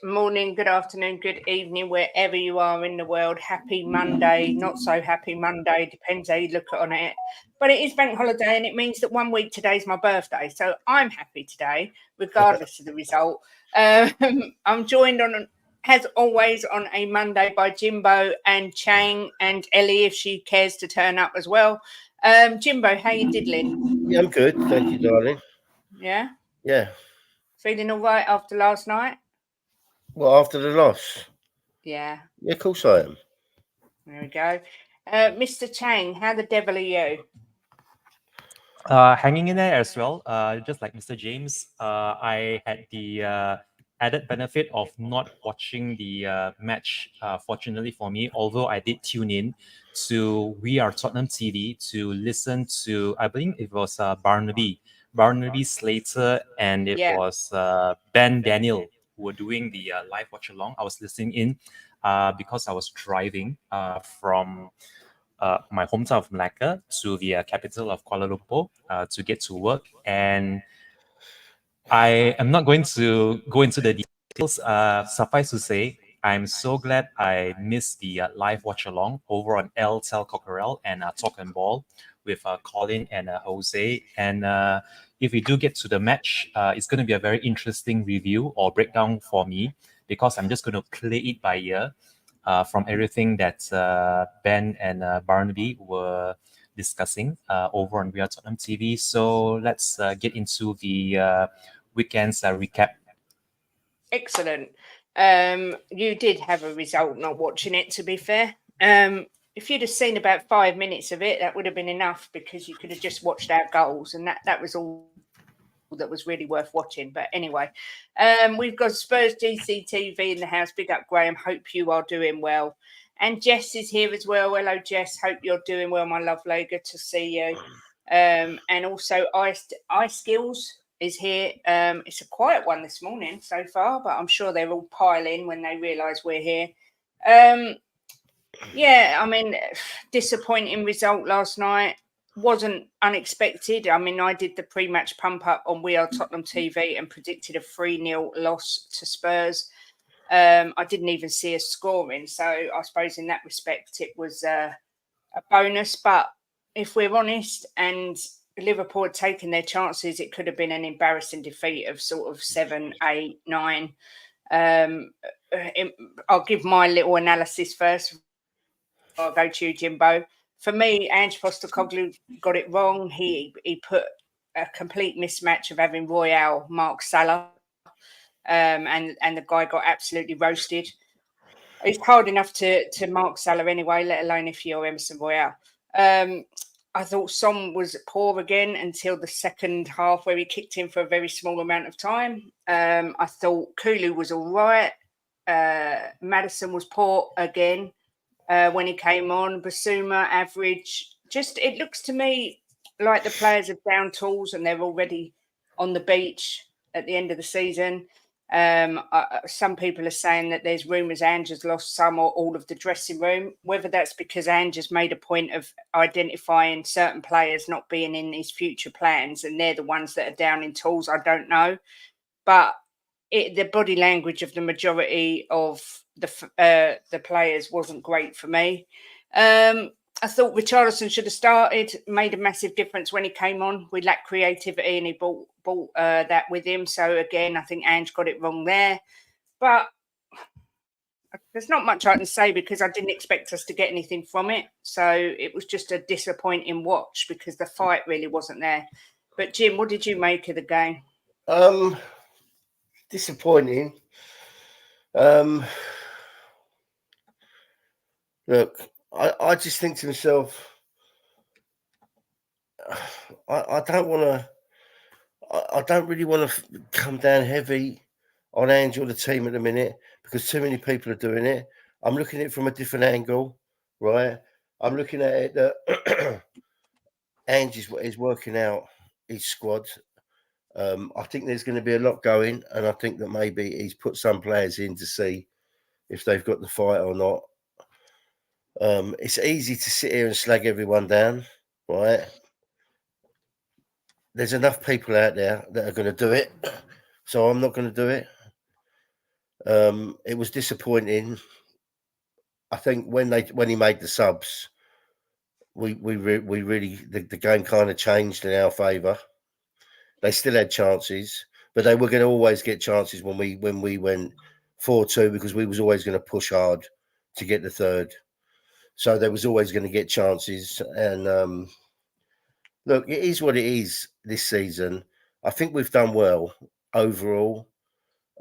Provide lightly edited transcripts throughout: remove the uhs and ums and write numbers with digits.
morning, good afternoon, good evening, wherever you are in the world. Happy Monday, not so happy Monday, depends how you look on it. But it is bank holiday and it means that 1 week today is my birthday. So I'm happy today, regardless of the result. I'm joined on, as always, on a Monday by Jimbo and Chang and Elly, if she cares to turn up as well. Jimbo, how you diddling? Yeah, I'm good. Thank you, darling. Yeah? Yeah. Feeling all right after last night? Well, after the loss. Yeah. Yeah, of course I am. There we go. Mr. Chang, how the devil are you? Hanging in there as well. Just like Mr. James, I had the added benefit of not watching the match. Fortunately for me, although I did tune in to We Are Tottenham TV to listen to, I believe it was Barnaby Slater, and it Yeah. was Ben Daniel who were doing the live watch along. I was listening in because I was driving from my hometown of Malacca to the capital of Kuala Lumpur to get to work. And I am not going to go into the details. Suffice to say, I'm so glad I missed the live watch along over on El Tel Cockerel and Talk and Ball with Colin and Jose. And if we do get to the match, it's going to be a very interesting review or breakdown for me because I'm just going to play it by ear from everything that Ben and Barnaby were discussing over on We Are Tottenham TV. So let's get into the weekend's recap. Excellent. You did have a result not watching it, to be fair. If you'd have seen about 5 minutes of it, that would have been enough because you could have just watched our goals, and that was all that was really worth watching. But anyway, we've got Spurs GCTV in the house. Big up, Graham. Hope you are doing well. And Jess is here as well. Hello, Jess. Hope you're doing well, my lovely. Good to see you. And also, iSkills is here. It's a quiet one this morning so far, but I'm sure they're all piling when they realise we're here. Yeah, I mean, disappointing result last night. Wasn't unexpected. I mean, I did the pre-match pump up on We Are Tottenham TV and predicted a 3-0 loss to Spurs. I didn't even see a scoring, so I suppose in that respect it was a bonus. But if we're honest, and Liverpool had taken their chances, it could have been an embarrassing defeat of sort of 7, 8, 9. I'll give my little analysis first. I'll go to you, Jimbo. For me, Ange Postecoglou got it wrong. He put a complete mismatch of having Royale, Mark Salah, and the guy got absolutely roasted. It's hard enough to mark Salah anyway, let alone if you're Emerson Royale. I thought Son was poor again until the second half where he kicked in for a very small amount of time. I thought Kulu was all right. Maddison was poor again when he came on. Basuma, average. Just, it looks to me like the players have down tools and they're already on the beach at the end of the season. Some people are saying that there's rumours Ange has lost some or all of the dressing room. Whether that's because Ange has made a point of identifying certain players not being in his future plans and they're the ones that are down in tools, I don't know. But the body language of the majority of the players wasn't great for me. I thought Richarlison should have started, made a massive difference when he came on. We lacked creativity and he brought that with him. So again, I think Ange got it wrong there. But there's not much I can say because I didn't expect us to get anything from it. So it was just a disappointing watch because the fight really wasn't there. But Jim, what did you make of the game? Disappointing. Look, I just think to myself, I don't want to. I don't really want to come down heavy on Ange or the team at the minute because too many people are doing it. I'm looking at it from a different angle, right? I'm looking at it that Ange is working out his squad. I think there's going to be a lot going, and I think that maybe he's put some players in to see if they've got the fight or not. It's easy to sit here and slag everyone down, right? There's enough people out there that are going to do it, so I'm not going to do it. It was disappointing. I think when he made the subs, we really the game kind of changed in our favour. They still had chances, but they were going to always get chances when we went 4-2 because we was always going to push hard to get the third. So there was always going to get chances. And look, it is what it is this season. I think we've done well overall.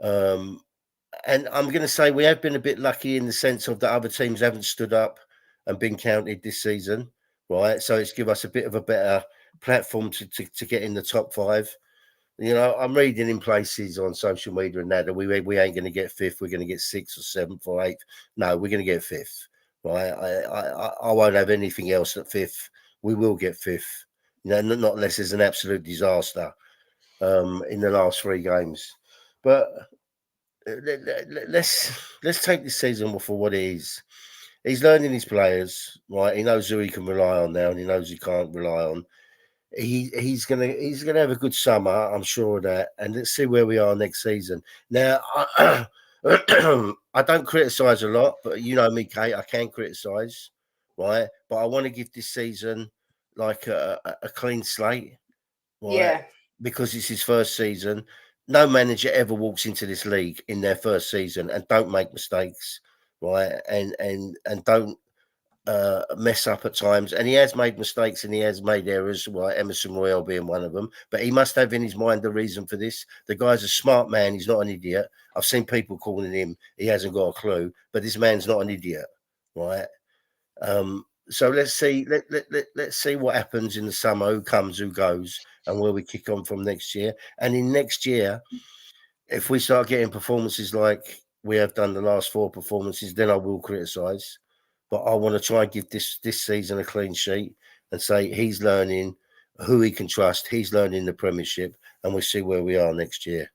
And I'm going to say we have been a bit lucky in the sense of that other teams haven't stood up and been counted this season, right? So it's give us a bit of a better platform to get in the top 5. You know, I'm reading in places on social media and that we ain't going to get 5th. We're going to get 6th or 7th or 8th. No, we're going to get 5th, right? I won't have anything else at 5th. We will get 5th. You know, not unless there's an absolute disaster in the last 3 games. But let's take this season for what it is. He's learning his players, right? He knows who he can rely on now, and he knows he can't rely on. He's gonna have a good summer, I'm sure of that. And let's see where we are next season. Now, I don't criticise a lot, but you know me, Kate. I can criticise, right? But I want to give this season like a clean slate, right? Yeah. Because it's his first season. No manager ever walks into this league in their first season and don't make mistakes, right? And don't mess up at times. And he has made mistakes and he has made errors, right? Emerson Royale being one of them. But he must have in his mind the reason for this. The guy's a smart man. He's not an idiot. I've seen people calling him, he hasn't got a clue, but this man's not an idiot, right? So let's see. Let's see what happens in the summer. Who comes, who goes, and where we kick on from next year. And in next year, if we start getting performances like we have done the last 4 performances, then I will criticise. But I want to try and give this season a clean sheet and say he's learning who he can trust. He's learning the Premiership, and we'll see where we are next year.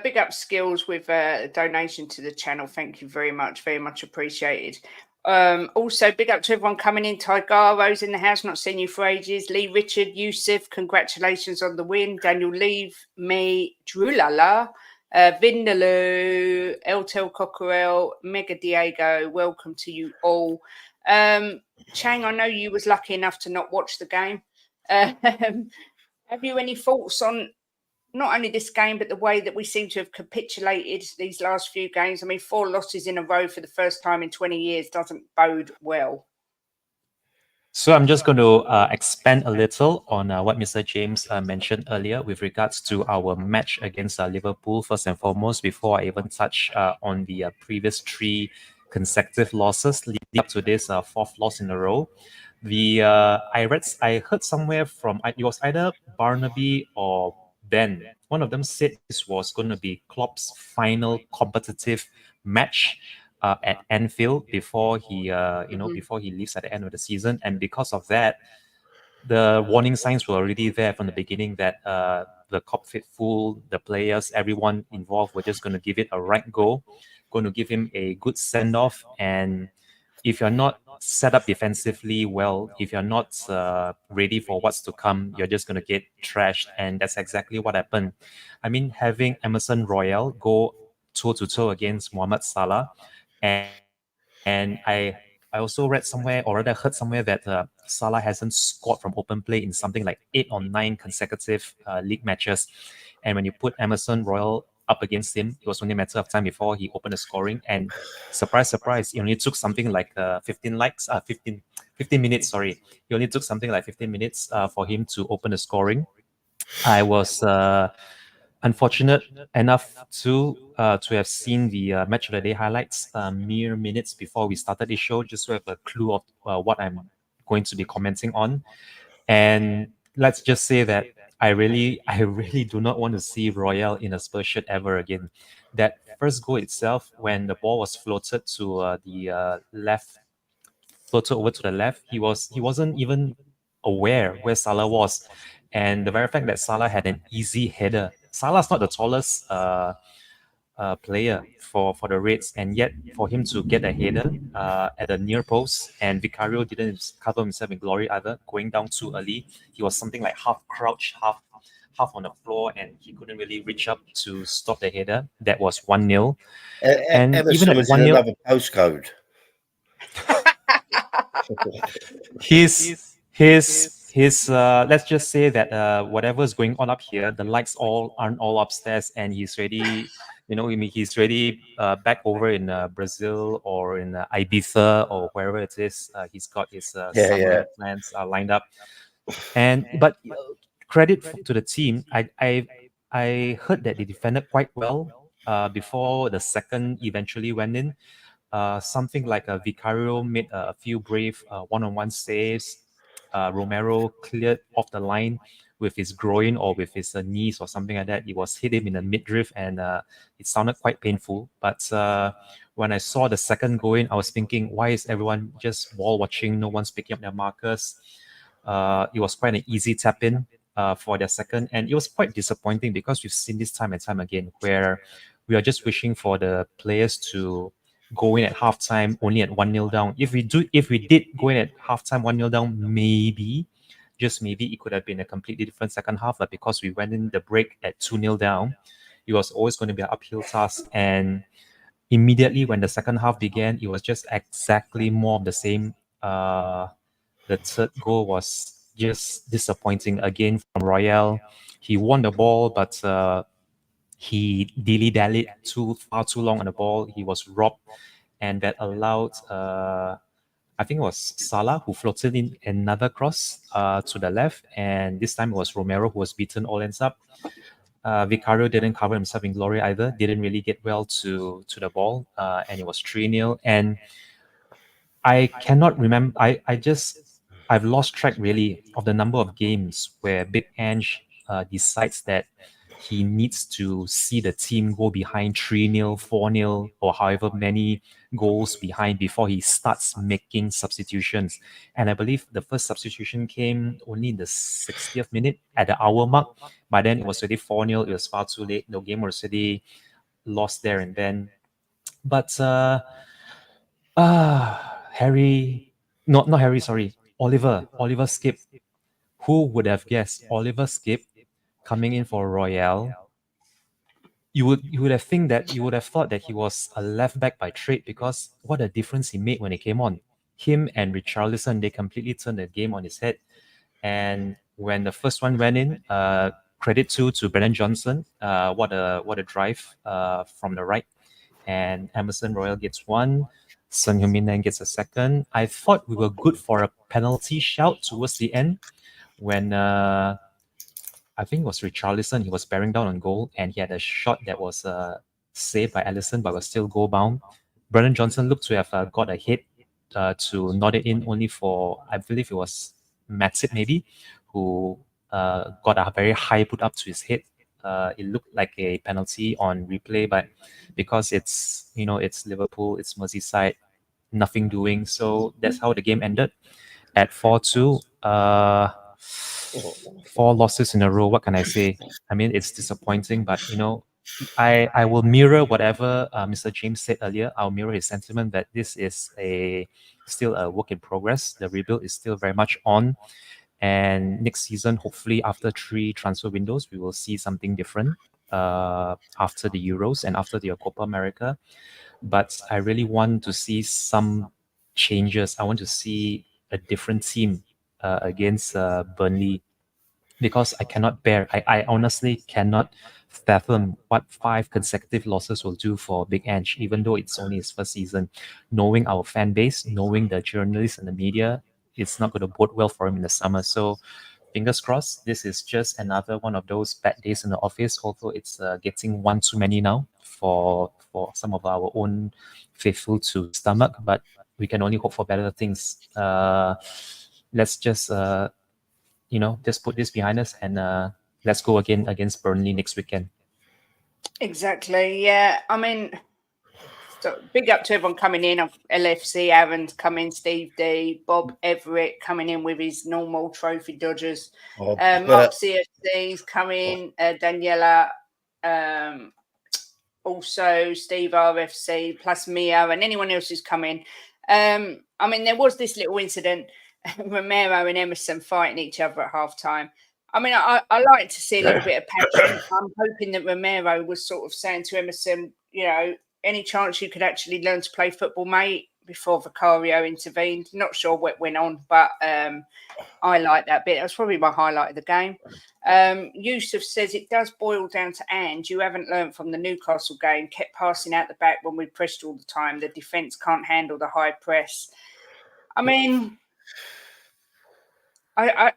Big up Skills with a donation to the channel. Thank you very much appreciated. Also, big up to everyone coming in. Tygaro's in the house, not seen you for ages. Lee Richard, Yusuf, congratulations on the win. Daniel Leave, me, Drulala, Vindaloo, Eltel Cockerel, Mega Diego, welcome to you all. Chang, I know you was lucky enough to not watch the game. Have you any thoughts on not only this game, but the way that we seem to have capitulated these last few games? I mean, 4 losses in a row for the first time in 20 years doesn't bode well. So I'm just going to expand a little on what Mr. James mentioned earlier with regards to our match against Liverpool, first and foremost, before I even touch on the previous 3 consecutive losses leading up to this 4th loss in a row. I heard somewhere from, it was either Barnaby or Ben. One of them said this was going to be Klopp's final competitive match at Anfield before he before he leaves at the end of the season. And because of that, the warning signs were already there from the beginning that the cockpit full, the players, everyone involved were just going to give it a right go, going to give him a good send off. And if you're not set up defensively well, if you're not ready for what's to come, you're just going to get trashed. And that's exactly what happened. I mean, having Emerson Royale go toe-to-toe against Mohamed Salah, and I also read somewhere or rather heard somewhere that Salah hasn't scored from open play in something like 8 or 9 consecutive league matches. And when you put Emerson Royale up against him, it was only a matter of time before he opened the scoring. And surprise, surprise, it only took something like 15 minutes, sorry. It only took something like 15 minutes for him to open the scoring. I was unfortunate enough to have seen the match of the day highlights mere minutes before we started the show, just to have a clue of what I'm going to be commenting on. And let's just say that I really do not want to see Royale in a Spurs shirt ever again. That first goal itself, when the ball was floated to the left, floated over to the left, he wasn't even aware where Salah was. And the very fact that Salah had an easy header. Salah's not the tallest player for the Reds, and yet for him to get a header at the near post, and Vicario didn't cover himself in glory either, going down too early. He was something like half crouched, half on the floor, and he couldn't really reach up to stop the header. That was 1-0. And even Emerson at was in 1-0, another postcode. his let's just say that whatever is going on up here, the lights aren't all upstairs, and he's ready. He's ready back over in Brazil or in Ibiza or wherever it is. He's got his summer plans lined up. But credit to the team. I heard that they defended quite well before the second eventually went in. Something like Vicario made a few brave one-on-one saves. Romero cleared off the line with his groin or with his knees or something like that. It was hit him in the midriff, and it sounded quite painful. But when I saw the second goal in, I was thinking, why is everyone just ball watching? No one's picking up their markers. It was quite an easy tap in for their second, and it was quite disappointing because we've seen this time and time again where we are just wishing for the players to go in at halftime only at 1-0 down. If we did go in at halftime 1-0 down, maybe, just maybe, it could have been a completely different second half. But because we went in the break at 2-0 down, it was always going to be an uphill task. And immediately when the second half began, it was just exactly more of the same. The third goal was just disappointing again from Royale. He won the ball, but he dilly-dallied far too long on the ball. He was robbed, and that allowed, I think it was Salah who floated in another cross to the left, and this time it was Romero who was beaten all ends up. Vicario didn't cover himself in glory either, didn't really get well to the ball, and it was 3-0. And I cannot remember, I've lost track really of the number of games where Big Ange decides that he needs to see the team go behind 3-0, 4-0, or however many goals behind before he starts making substitutions. And I believe the first substitution came only in the 60th minute at the hour mark. By then it was already 4-0. It was far too late. The game was already lost there and then. But Oliver Skip. Who would have guessed Oliver Skip coming in for Royale? You would have thought that he was a left back by trade, because what a difference he made when he came on. Him and Richarlison, they completely turned the game on his head. And when the first one went in, credit to Brennan Johnson. What a drive from the right. And Emerson Royal gets one. Son Heung-min gets a second. I thought we were good for a penalty shout towards the end when I think it was Richarlison. He was bearing down on goal, and he had a shot that was saved by Alisson, but was still goal bound. Brennan Johnson looked to have got a hit to nod it in, only for, I believe it was Matip maybe, who got a very high put up to his head. It looked like a penalty on replay, but because it's Liverpool, it's Merseyside, nothing doing. So that's how the game ended at 4-2. 4 losses in a row. What can I say? I mean, it's disappointing, but I will mirror whatever Mr. James said earlier. I'll mirror his sentiment that this is still a work in progress. The rebuild is still very much on. And next season, hopefully after 3 transfer windows, we will see something different after the Euros and after the Copa America. But I really want to see some changes. I want to see a different team against Burnley, because I cannot bear, I honestly cannot fathom what 5 consecutive losses will do for Big Ange, even though it's only his first season. Knowing our fan base, knowing the journalists and the media, it's not going to bode well for him in the summer. So fingers crossed, this is just another one of those bad days in the office, although it's getting one too many now for some of our own faithful to stomach, but we can only hope for better things. Let's just just put this behind us and let's go again against Burnley next weekend. Exactly. Yeah. I mean, so big up to everyone coming in. LFC, Aaron's coming, Steve D, Bob Everett coming in with his normal trophy dodgers. Mark CFC's coming, Daniela. also Steve RFC, plus Mia and anyone else who's come in. I mean, there was this little incident, Romero and Emerson fighting each other at half time. I mean, I like to see a little bit of passion. I'm hoping that Romero was sort of saying to Emerson, you know, any chance you could actually learn to play football, mate, before Vicario intervened. Not sure what went on, but I like that bit. That was probably my highlight of the game. Yusuf says it does boil down to Ange. You haven't learned from the Newcastle game. Kept passing out the back when we pressed all the time. The defence can't handle the high press. I mean, I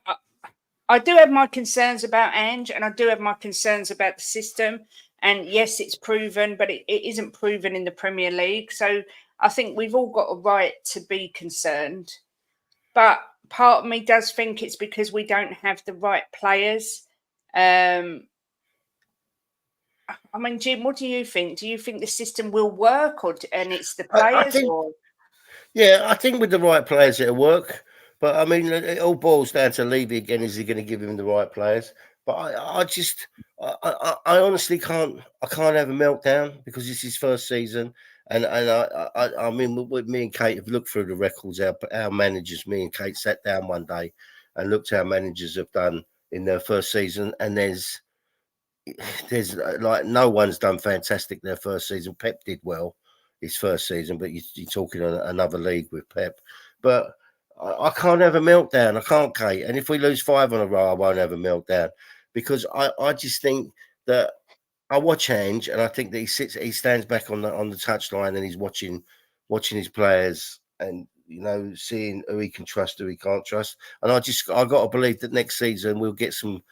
do have my concerns about Ange, and I do have my concerns about the system. And yes, it's proven, but it isn't proven in the Premier League. So I think we've all got a right to be concerned. But part of me does think it's because we don't have the right players. I mean, Jim, what do you think? Do you think the system will work, and it's the players? I think with the right players it'll work. But I mean, it all boils down to Levy again. Is he going to give him the right players? But I honestly can't. I can't have a meltdown because it's his first season. And I mean, with me and Kate have looked through the records. Our managers, me and Kate, sat down one day and looked how managers have done in their first season. And there's like no one's done fantastic their first season. Pep did well his first season, but you're talking on another league with Pep. But I can't have a meltdown. I can't, Kate. And if we lose 5 in a row, I won't have a meltdown because I just think that I watch Ange and I think that he stands back on the touchline and he's watching his players and, you know, seeing who he can trust, who he can't trust. And I got to believe that next season we'll get some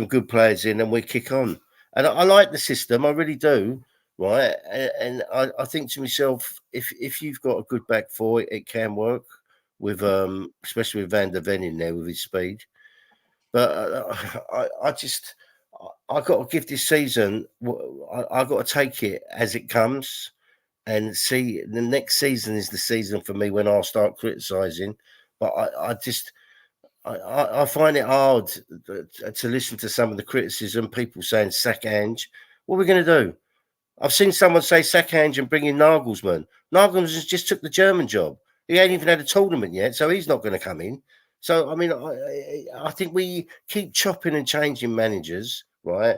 good players in and we kick on. And I like the system. I really do. Right. And I think to myself, if you've got a good back four, it can work. With especially with Van der Ven in there with his speed, but I got to give this season. I got to take it as it comes, and see the next season is the season for me when I'll start criticising. But I find it hard to listen to some of the criticism. People saying sack Ange. What are we going to do? I've seen someone say sack Ange and bring in Nagelsmann. Nagelsmann just took the German job. He ain't even had a tournament yet, so he's not going to come in. So, I mean, I think we keep chopping and changing managers, right?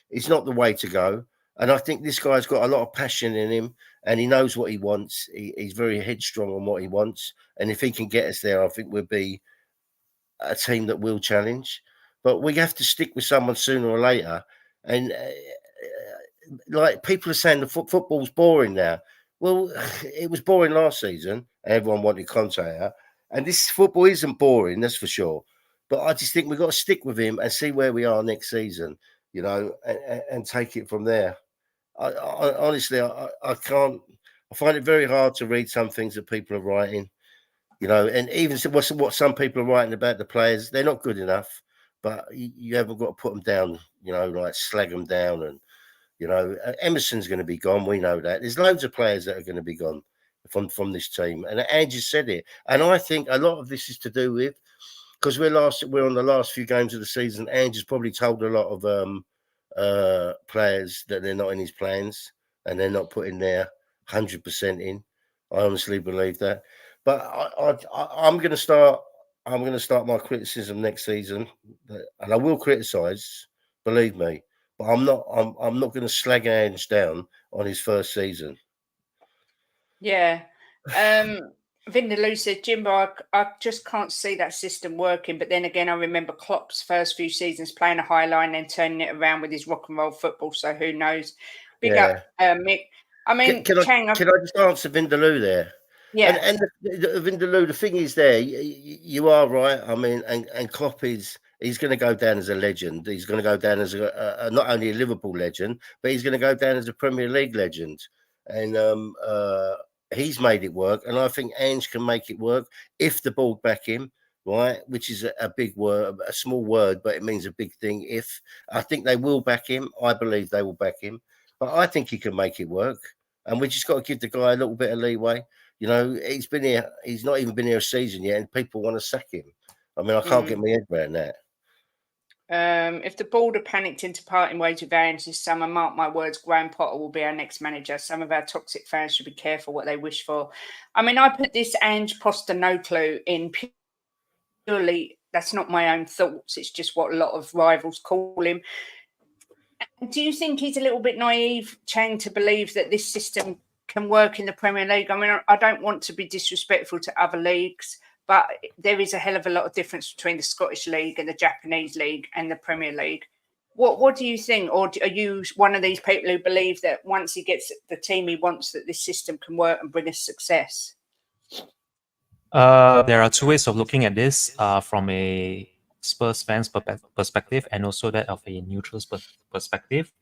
It's not the way to go. And I think this guy's got a lot of passion in him and he knows what he wants. He's very headstrong on what he wants. And if he can get us there, I think we'll be a team that will challenge. But we have to stick with someone sooner or later. And like people are saying the football's boring now. Well, it was boring last season. Everyone wanted Conte out. And this football isn't boring, that's for sure. But I just think we've got to stick with him and see where we are next season, you know, and take it from there. Honestly, I can't. I find it very hard to read some things that people are writing, you know, and even what some people are writing about the players, they're not good enough. But you haven't got to put them down, you know, like slag them down and, you know, Emerson's going to be gone. We know that. There's loads of players that are going to be gone from this team. And Ange said it. And I think a lot of this is to do with, because we're on the last few games of the season, Ange has probably told a lot of players that they're not in his plans and they're not putting their 100% in. I honestly believe that. But I'm going to start my criticism next season. And I will criticise, believe me. But I'm not going to slag Ange down on his first season. Yeah. Vindaloo said, Jimbo, I just can't see that system working. But then again, I remember Klopp's first few seasons playing a high line and turning it around with his rock and roll football. So who knows? Big up, Mick. I mean, can I just answer Vindaloo there? Yeah. And Vindaloo, the thing is there, you are right. I mean, and Klopp he's going to go down as a legend. He's going to go down as not only a Liverpool legend, but he's going to go down as a Premier League legend. And he's made it work. And I think Ange can make it work if the board back him, right? Which is a big word, a small word, but it means a big thing. If I think they will back him, I believe they will back him. But I think he can make it work. And we just got to give the guy a little bit of leeway. You know, he's been here. He's not even been here a season yet, and people want to sack him. I mean, I can't get my head around that. If the board are panicked into parting ways with Ange this summer, mark my words, Graham Potter will be our next manager. Some of our toxic fans should be careful what they wish for. I mean, I put this Ange Poster no clue in purely, that's not my own thoughts. It's just what a lot of rivals call him. Do you think he's a little bit naive, Chang, to believe that this system can work in the Premier League? I mean, I don't want to be disrespectful to other leagues, but there is a hell of a lot of difference between the Scottish League and the Japanese League and the Premier League. What do you think? Or are you one of these people who believe that once he gets the team he wants, that this system can work and bring us success? There are two ways of looking at this from a Spurs fans perspective and also that of a neutral perspective.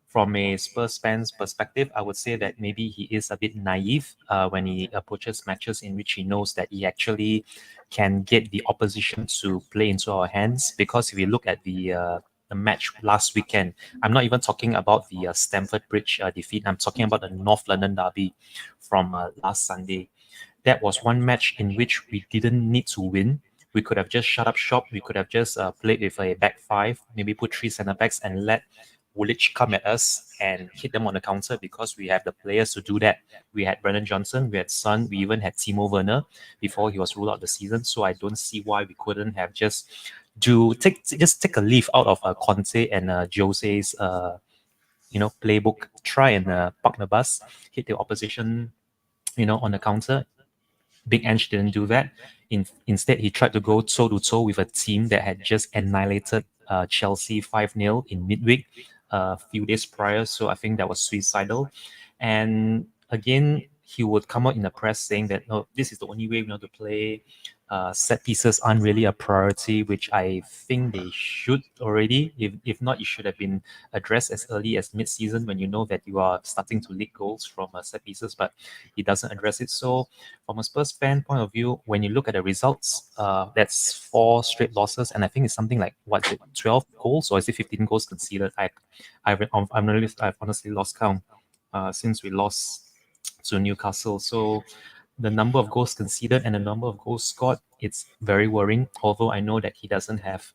From a Spurs fans perspective, I would say that maybe he is a bit naive when he approaches matches in which he knows that he actually can get the opposition to play into our hands. Because if you look at the match last weekend, I'm not even talking about the Stamford Bridge defeat. I'm talking about the North London derby from last Sunday. That was one match in which we didn't need to win. We could have just shut up shop. We could have just played with a back five, maybe put 3 centre backs and let Woolwich come at us and hit them on the counter because we have the players to do that. We had Brennan Johnson, we had Son, we even had Timo Werner before he was ruled out the season. So I don't see why we couldn't have just take a leaf out of Conte and Jose's playbook. Try and park the bus, hit the opposition, on the counter. Big Ange didn't do that. Instead, he tried to go toe-to-toe with a team that had just annihilated Chelsea 5-0 in midweek a few days prior. So I think that was suicidal. And again, he would come out in the press saying that, no, this is the only way we know to play. Set pieces aren't really a priority, which I think they should already. If not, it should have been addressed as early as mid-season when you know that you are starting to leak goals from set pieces, but he doesn't address it. So from a Spurs fan point of view, when you look at the results, that's 4 straight losses, and I think it's something like, what's it, 12 goals, or is it 15 goals conceded? I've honestly lost count since we lost to Newcastle. So the number of goals conceded and the number of goals scored, it's very worrying. Although I know that he doesn't have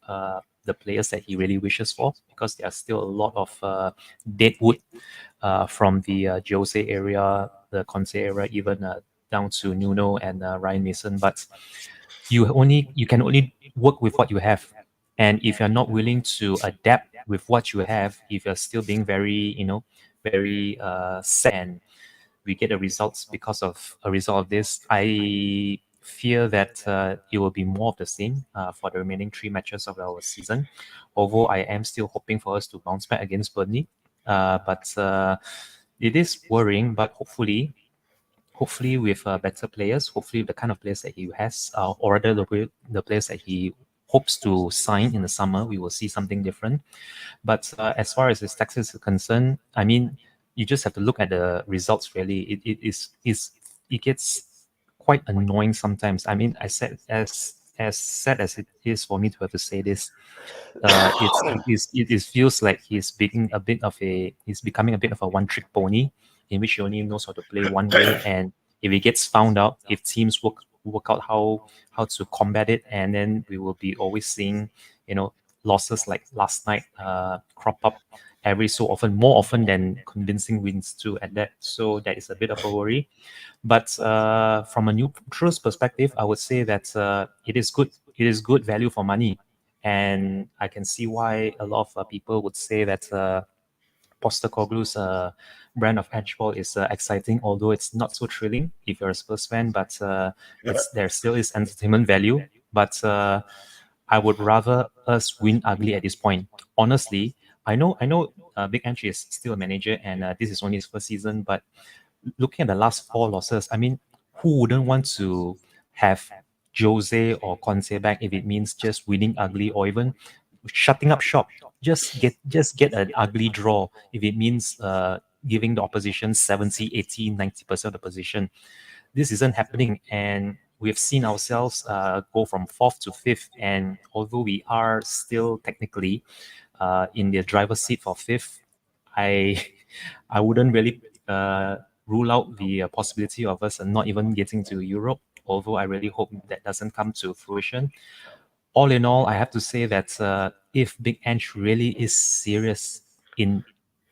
the players that he really wishes for, because there are still a lot of dead wood from the Jose area, the Conte area, even down to Nuno and Ryan Mason. But you can only work with what you have. And if you're not willing to adapt with what you have, if you're still being very, very set and we get the results because of a result of this, I fear that it will be more of the same for the remaining 3 matches of our season. Although I am still hoping for us to bounce back against Burnley, but it is worrying. But hopefully with better players, hopefully the kind of players that he has, or rather the players that he hopes to sign in the summer, we will see something different. But as far as his tactics is concerned, I mean, you just have to look at the results. Really, it gets quite annoying sometimes. I mean, as sad as it is for me to have to say this, it feels like he's becoming a bit of a one-trick pony, in which he only knows how to play one way, and if he gets found out, if teams work out how to combat it, and then we will be always seeing, losses like last night crop up every so often, more often than convincing wins too at that. So that is a bit of a worry. But from a neutral's perspective, I would say that it is good. It is good value for money, and I can see why a lot of people would say that Postecoglou's brand of edgeball is exciting, although it's not so thrilling if you're a Spurs fan. But there still is entertainment value. But I would rather us win ugly at this point. Honestly, I know Big Ange is still a manager, and this is only his first season. But looking at the last 4 losses, I mean, who wouldn't want to have Jose or Conte back if it means just winning ugly, or even shutting up shop? Just get an ugly draw if it means giving the opposition 70, 80, 90% of the position. This isn't happening, and we've seen ourselves go from 4th to 5th. And although we are still technically in the driver's seat for 5th, I wouldn't really rule out the possibility of us not even getting to Europe, although I really hope that doesn't come to fruition. all in all, I have to say that if Big Ange really is serious in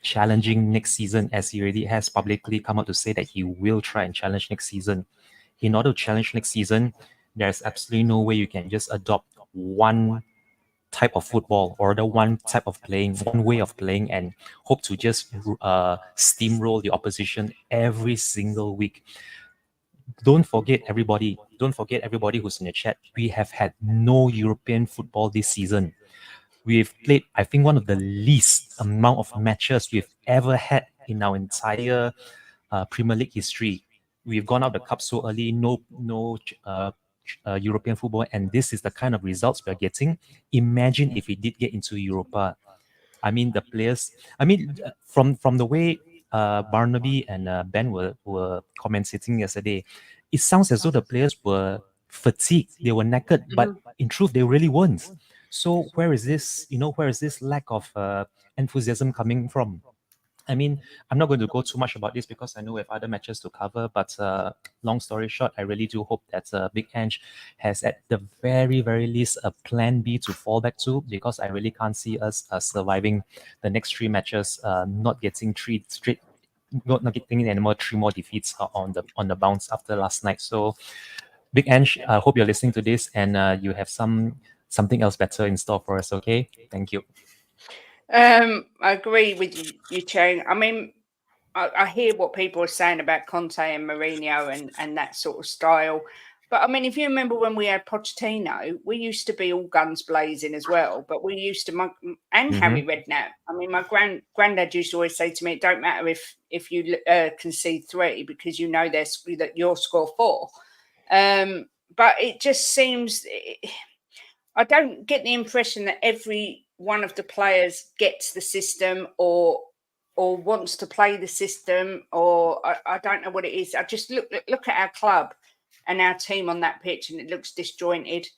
challenging next season, as he already has publicly come out to say that he will try and challenge next season, in order to challenge next season, there's absolutely no way you can just adopt one type of football or the one type of playing, one way of playing, and hope to just steamroll the opposition every single week. Don't forget everybody who's in the chat, we have had no European football this season. We've played, I think, one of the least amount of matches we've ever had in our entire Premier League history. We've gone out the cup so early, no European football, and this is the kind of results we're getting. Imagine if we did get into Europa. I mean, the players. I mean, from the way Barnaby and Ben were commentating yesterday, it sounds as though the players were fatigued. They were knackered, but in truth, they really weren't. So where is this? Where is this lack of enthusiasm coming from? I mean, I'm not going to go too much about this because I know we have other matches to cover. But long story short, I really do hope that Big Ange has at the very, very least a plan B to fall back to, because I really can't see us surviving the next 3 matches, not getting 3 straight, not getting any more 3 more defeats on the bounce after last night. So, Big Ange, I hope you're listening to this and you have something else better in store for us. Okay, thank you. I agree with you, Chang. I mean, I hear what people are saying about Conte and Mourinho and that sort of style. But I mean, if you remember when we had Pochettino, we used to be all guns blazing as well. But we used to, and Harry Redknapp. I mean, my granddad used to always say to me, "It don't matter if you concede 3 because you know that you'll score 4." But it just seems. I don't get the impression that every one of the players gets the system or wants to play the system, or I don't know what it is. I just look at our club and our team on that pitch, and it looks disjointed.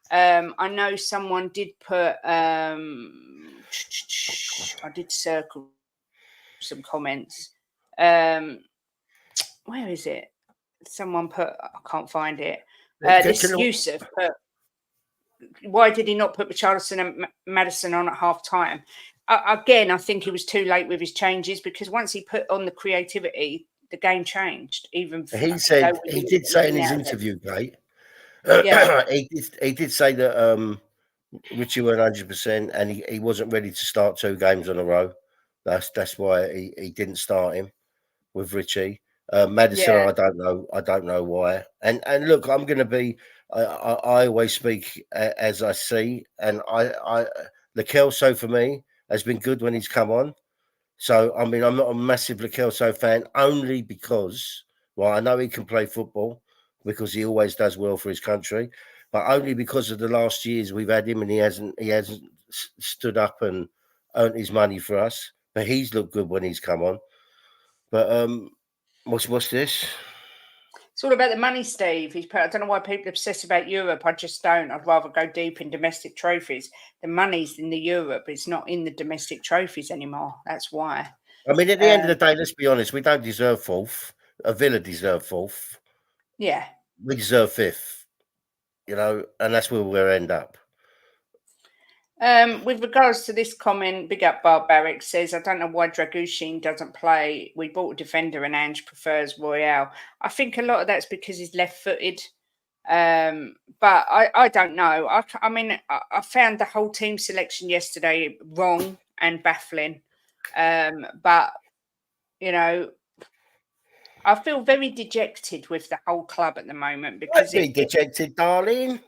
I know someone did put. I did circle some comments. Where is it? Someone put. I can't find it. This Yusuf put. Why did he not put Richarlison and Maddison on at half time? Again, I think he was too late with his changes, because once he put on the creativity, the game changed. Even he said he did say in his interview, Kate. Yeah. he did say that Richie weren't 100%, and he wasn't ready to start 2 games on a row. That's why he didn't start him with Richie. Maddison, Yeah. I don't know why. And look, I'm going to be. I always speak as I see, and Lo Celso for me has been good when he's come on. So I mean, I'm not a massive Lo Celso fan, only because, well, I know he can play football because he always does well for his country, but only because of the last years we've had him and he hasn't stood up and earned his money for us. But he's looked good when he's come on. But what's this? It's all about the money, Steve. I don't know why people obsess about Europe. I just don't. I'd rather go deep in domestic trophies. The money's in the Europe. It's not in the domestic trophies anymore. That's why. I mean, at the end of the day, let's be honest. We don't deserve 4th. Villa deserve 4th. Yeah. We deserve 5th. And that's where we'll end up. With regards to this comment, Big Up Barbaric says, I don't know why Dragushin doesn't play. We bought a defender and Ange prefers Royale. I think a lot of that's because he's left-footed. But I don't know. I mean, I found the whole team selection yesterday wrong and baffling. But, I feel very dejected with the whole club at the moment. Because Don't be dejected, darling.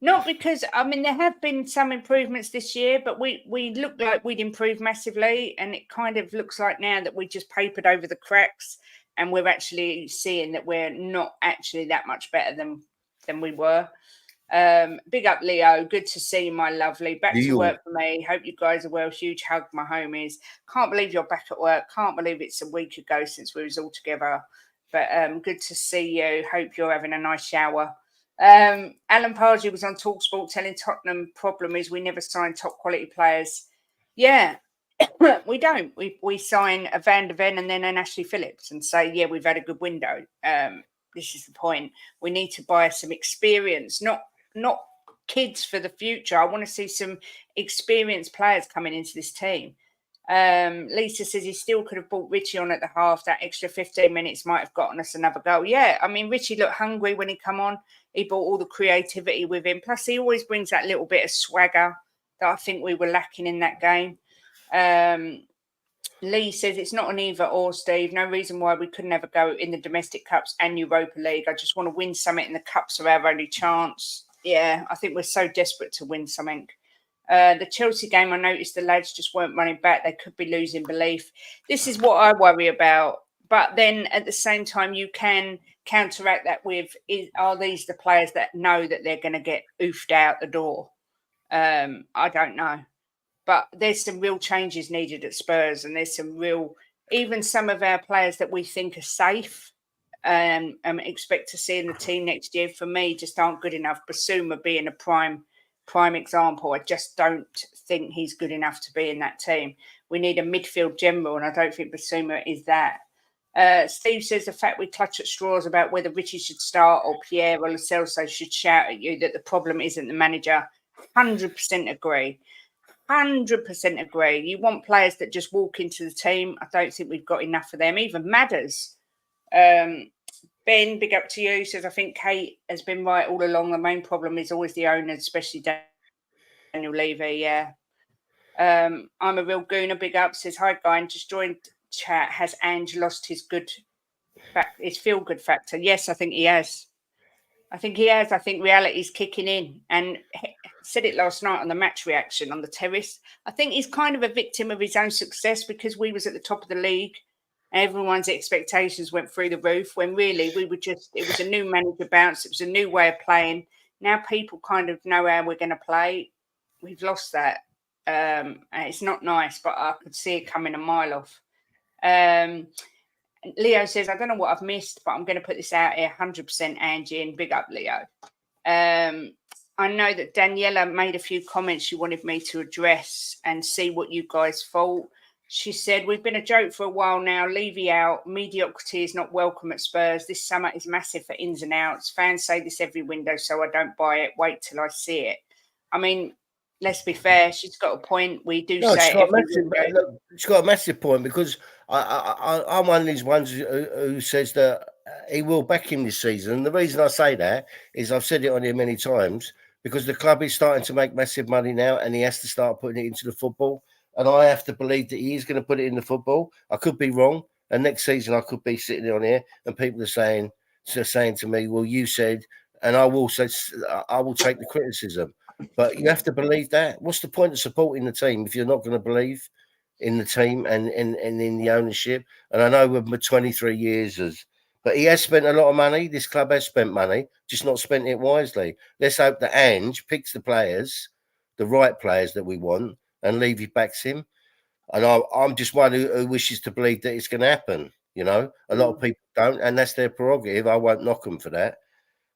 Not because, I mean, there have been some improvements this year, but we looked like we'd improved massively. And it kind of looks like now that we just papered over the cracks, and we're actually seeing that we're not actually that much better than we were. Big up, Leo. Good to see you, my lovely. Back to work for me. Hope you guys are well. Huge hug, my homies. Can't believe you're back at work. Can't believe it's a week ago since we was all together. But good to see you. Hope you're having a nice shower. Alan Pardew was on TalkSport telling Tottenham problem is we never sign top quality players. Yeah, we don't. We sign a Van der Ven and then an Ashley Phillips and say, yeah, we've had a good window. This is the point. We need to buy some experience, not kids for the future. I want to see some experienced players coming into this team. Lisa says he still could have brought Richie on at the half. That extra 15 minutes might have gotten us another goal. Yeah, I mean, Richie looked hungry when he come on. He brought all the creativity with him. Plus, he always brings that little bit of swagger that I think we were lacking in that game. Lee says it's not an either or, Steve. No reason why we couldn't ever go in the domestic cups and Europa League. I just want to win something in the cups are our only chance. Yeah, I think we're so desperate to win something. The Chelsea game, I noticed the lads just weren't running back. They could be losing belief. This is what I worry about. But then at the same time, you can counteract that with, are these the players that know that they're going to get oofed out the door? I don't know. But there's some real changes needed at Spurs, and there's some real, even some of our players that we think are safe and expect to see in the team next year, for me, just aren't good enough. Basuma being a prime example. I just don't think he's good enough to be in that team. We need a midfield general, and I don't think Basuma is that. Steve says the fact we clutch at straws about whether Richie should start or Pierre or Lo Celso should shout at you that the problem isn't the manager. 100% agree. 100% agree. You want players that just walk into the team. I don't think we've got enough of them. Even Madders. Ben, big up to you. Says, I think Kate has been right all along. The main problem is always the owners, especially Daniel Levy. Yeah. I'm a real gooner. Big up. Says, hi, guy. And just joined chat. Has Ange lost his feel-good factor? Yes, I think he has. I think reality's kicking in. And said it last night on the match reaction on the terrace. I think he's kind of a victim of his own success because we was at the top of the league. Everyone's expectations went through the roof when really it was a new manager bounce. It was a new way of playing. Now people kind of know how we're going to play. We've lost that. And it's not nice, but I could see it coming a mile off. Leo says, I don't know what I've missed, but I'm going to put this out here 100% Angie, and big up, Leo. I know that Daniela made a few comments she wanted me to address and see what you guys thought. She said, we've been a joke for a while now. Levy out. Mediocrity is not welcome at Spurs. This summer is massive for ins and outs. Fans say this every window, so I don't buy it. Wait till I see it. I mean, let's be fair. She's got a point. We do say it every window. She's got a massive point because I'm one of these ones who says that he will back him this season. And the reason I say that is I've said it on here many times because the club is starting to make massive money now and he has to start putting it into the football. And I have to believe that he is going to put it in the football. I could be wrong. And next season I could be sitting on here and people are saying to me, well, you said, and I will take the criticism. But you have to believe that. What's the point of supporting the team if you're not going to believe in the team and in the ownership? And I know we're 23 years, but he has spent a lot of money. This club has spent money, just not spent it wisely. Let's hope that Ange picks the players, the right players that we want, and Levy backs him. And I'm just one who wishes to believe that it's going to happen. You know, a lot of people don't, and that's their prerogative. I won't knock them for that,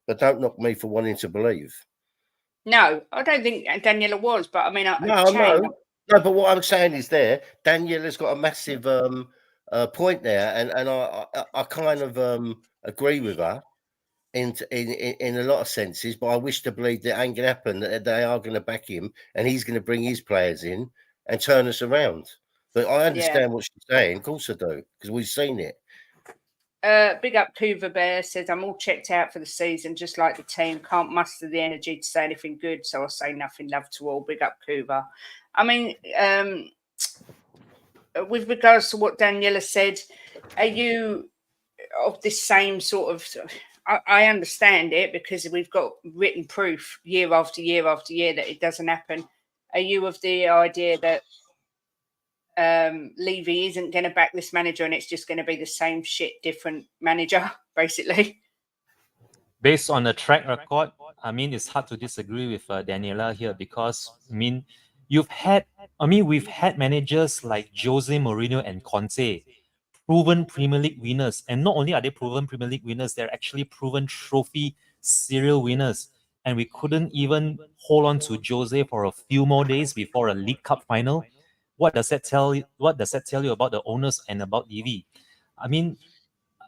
but don't knock me for wanting to believe. No, I don't think Daniela was, but I mean, no. But what I'm saying is, Daniela's got a massive point there, and I kind of agree with her in a lot of senses. But I wish to believe that ain't gonna happen. That they are going to back him, and he's going to bring his players in and turn us around. But I understand what she's saying. Of course I do, because we've seen it. Big up Couva Bear says, I'm all checked out for the season, just like the team. Can't muster the energy to say anything good, so I'll say nothing. Love to all. Big up Couva. I mean, with regards to what Daniela said, are you of this same sort of... I understand it because we've got written proof year after year after year that it doesn't happen. Are you of the idea that Levy isn't going to back this manager and it's just going to be the same shit, different manager, basically? Based on the track record, I mean, it's hard to disagree with Daniela here because, I mean, we've had managers like Jose Mourinho and Conte, proven Premier League winners. And not only are they proven Premier League winners, they're actually proven trophy serial winners. And we couldn't even hold on to Jose for a few more days before a League Cup final. What does that tell you? What does that tell you about the owners and about Levy? I mean,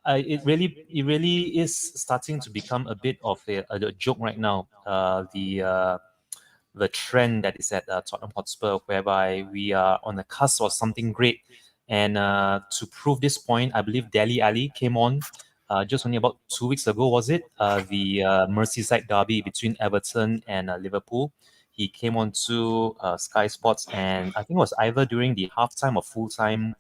it really is starting to become a bit of a joke right now. The the trend that is at Tottenham Hotspur, whereby we are on the cusp of something great. And to prove this point, I believe Dele Alli came on just only about 2 weeks ago, was it? The Merseyside derby between Everton and Liverpool. He came on to Sky Sports, and I think it was either during the halftime or full-time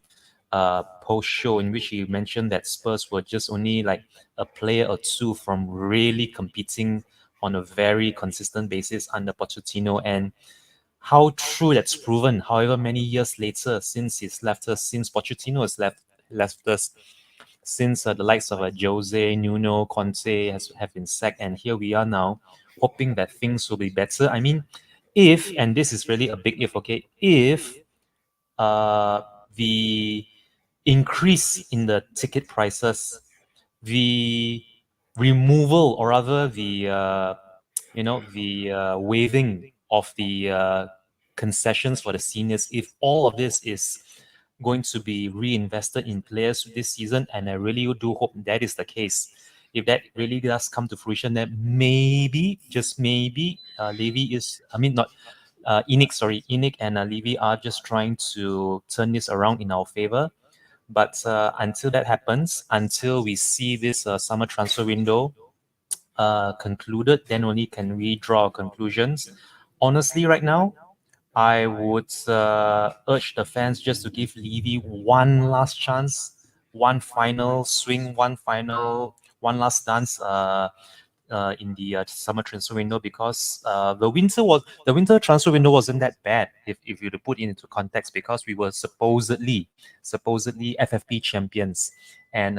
post show, in which he mentioned that Spurs were just only like a player or two from really competing on a very consistent basis under Pochettino. And how true that's proven, however many years later, since he's left us, since Pochettino has left us, since the likes of Jose, Nuno, Conte have been sacked, and here we are now, hoping that things will be better. I mean, if, and this is really a big if, okay, if uh, the increase in the ticket prices, the removal, or rather the waiving of the concessions for the seniors, if all of this is going to be reinvested in players this season, and I really do hope that is the case. If that really does come to fruition, then maybe, just maybe, Levy is, I mean, not Inic and Levy are just trying to turn this around in our favor. But until that happens, until we see this summer transfer window concluded, then only can we draw conclusions. Honestly, right now, I would urge the fans just to give Levy one last chance, one final swing, one last dance in the summer transfer window, because the winter transfer window wasn't that bad if you to put it into context, because we were supposedly FFP champions, and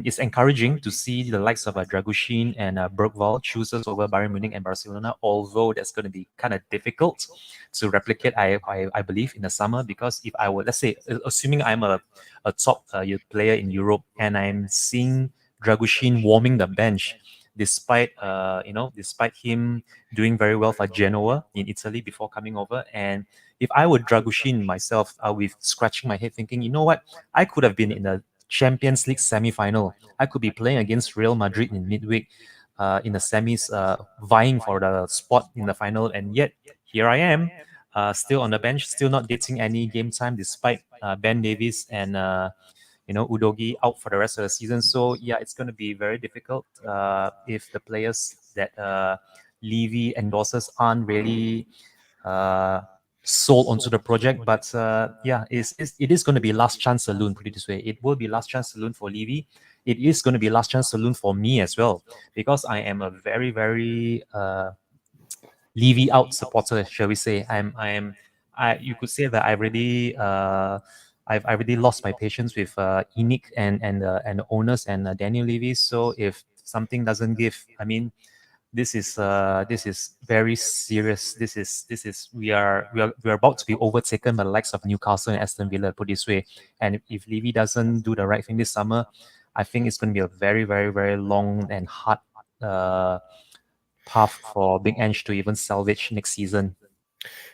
it's encouraging to see the likes of Dragushin and Bergvall choose us over Bayern Munich and Barcelona, although that's going to be kind of difficult to replicate, I believe, in the summer. Because if I were, let's say, assuming I'm a top player in Europe, and I'm seeing Dragushin warming the bench, despite despite him doing very well for Genoa in Italy before coming over, and if I were Dragushin myself, I'll be scratching my head thinking, you know what, I could have been in a Champions League semi-final. I could be playing against Real Madrid in midweek in the semis, vying for the spot in the final, and yet here I am, still on the bench, still not getting any game time, despite Ben Davies and Udogi out for the rest of the season. So yeah, it's going to be very difficult if the players that Levy endorses aren't really sold onto the project. But yeah, it is going to be last chance saloon, put it this way. It will be last chance saloon for Levy. It is going to be last chance saloon for me as well, because I am a very, very Levy out supporter, shall we say. You could say that I really lost my patience with Inic and the owners and Daniel Levy. So if something doesn't give, I mean, this is very serious. This is we are about to be overtaken by the likes of Newcastle and Aston Villa, put this way. And if Levy doesn't do the right thing this summer, I think it's going to be a very, very, very long and hard path for Big Ange to even salvage next season.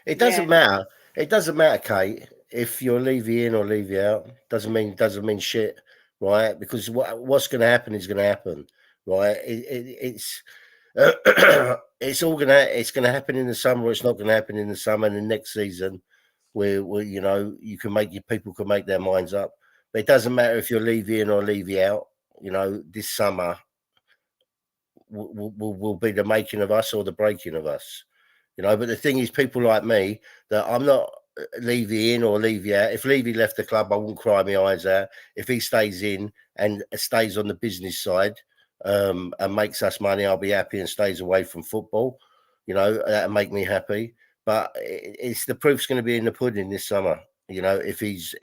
It doesn't matter. It doesn't matter, Kate, if you're Levy in or Levy out. Doesn't mean shit, right? Because what's going to happen is going to happen, right? It's it's going to happen in the summer. Or it's not going to happen in the summer. And the next season, where people can make their minds up. But it doesn't matter if you're Levy in or Levy out. This summer will be the making of us or the breaking of us. But the thing is, people like me, that I'm not Levy in or Levy out. If Levy left the club, I wouldn't cry my eyes out. If he stays in and stays on the business side and makes us money, I'll be happy, and stays away from football. That'll make me happy. But it's the proof's going to be in the pudding this summer. If he's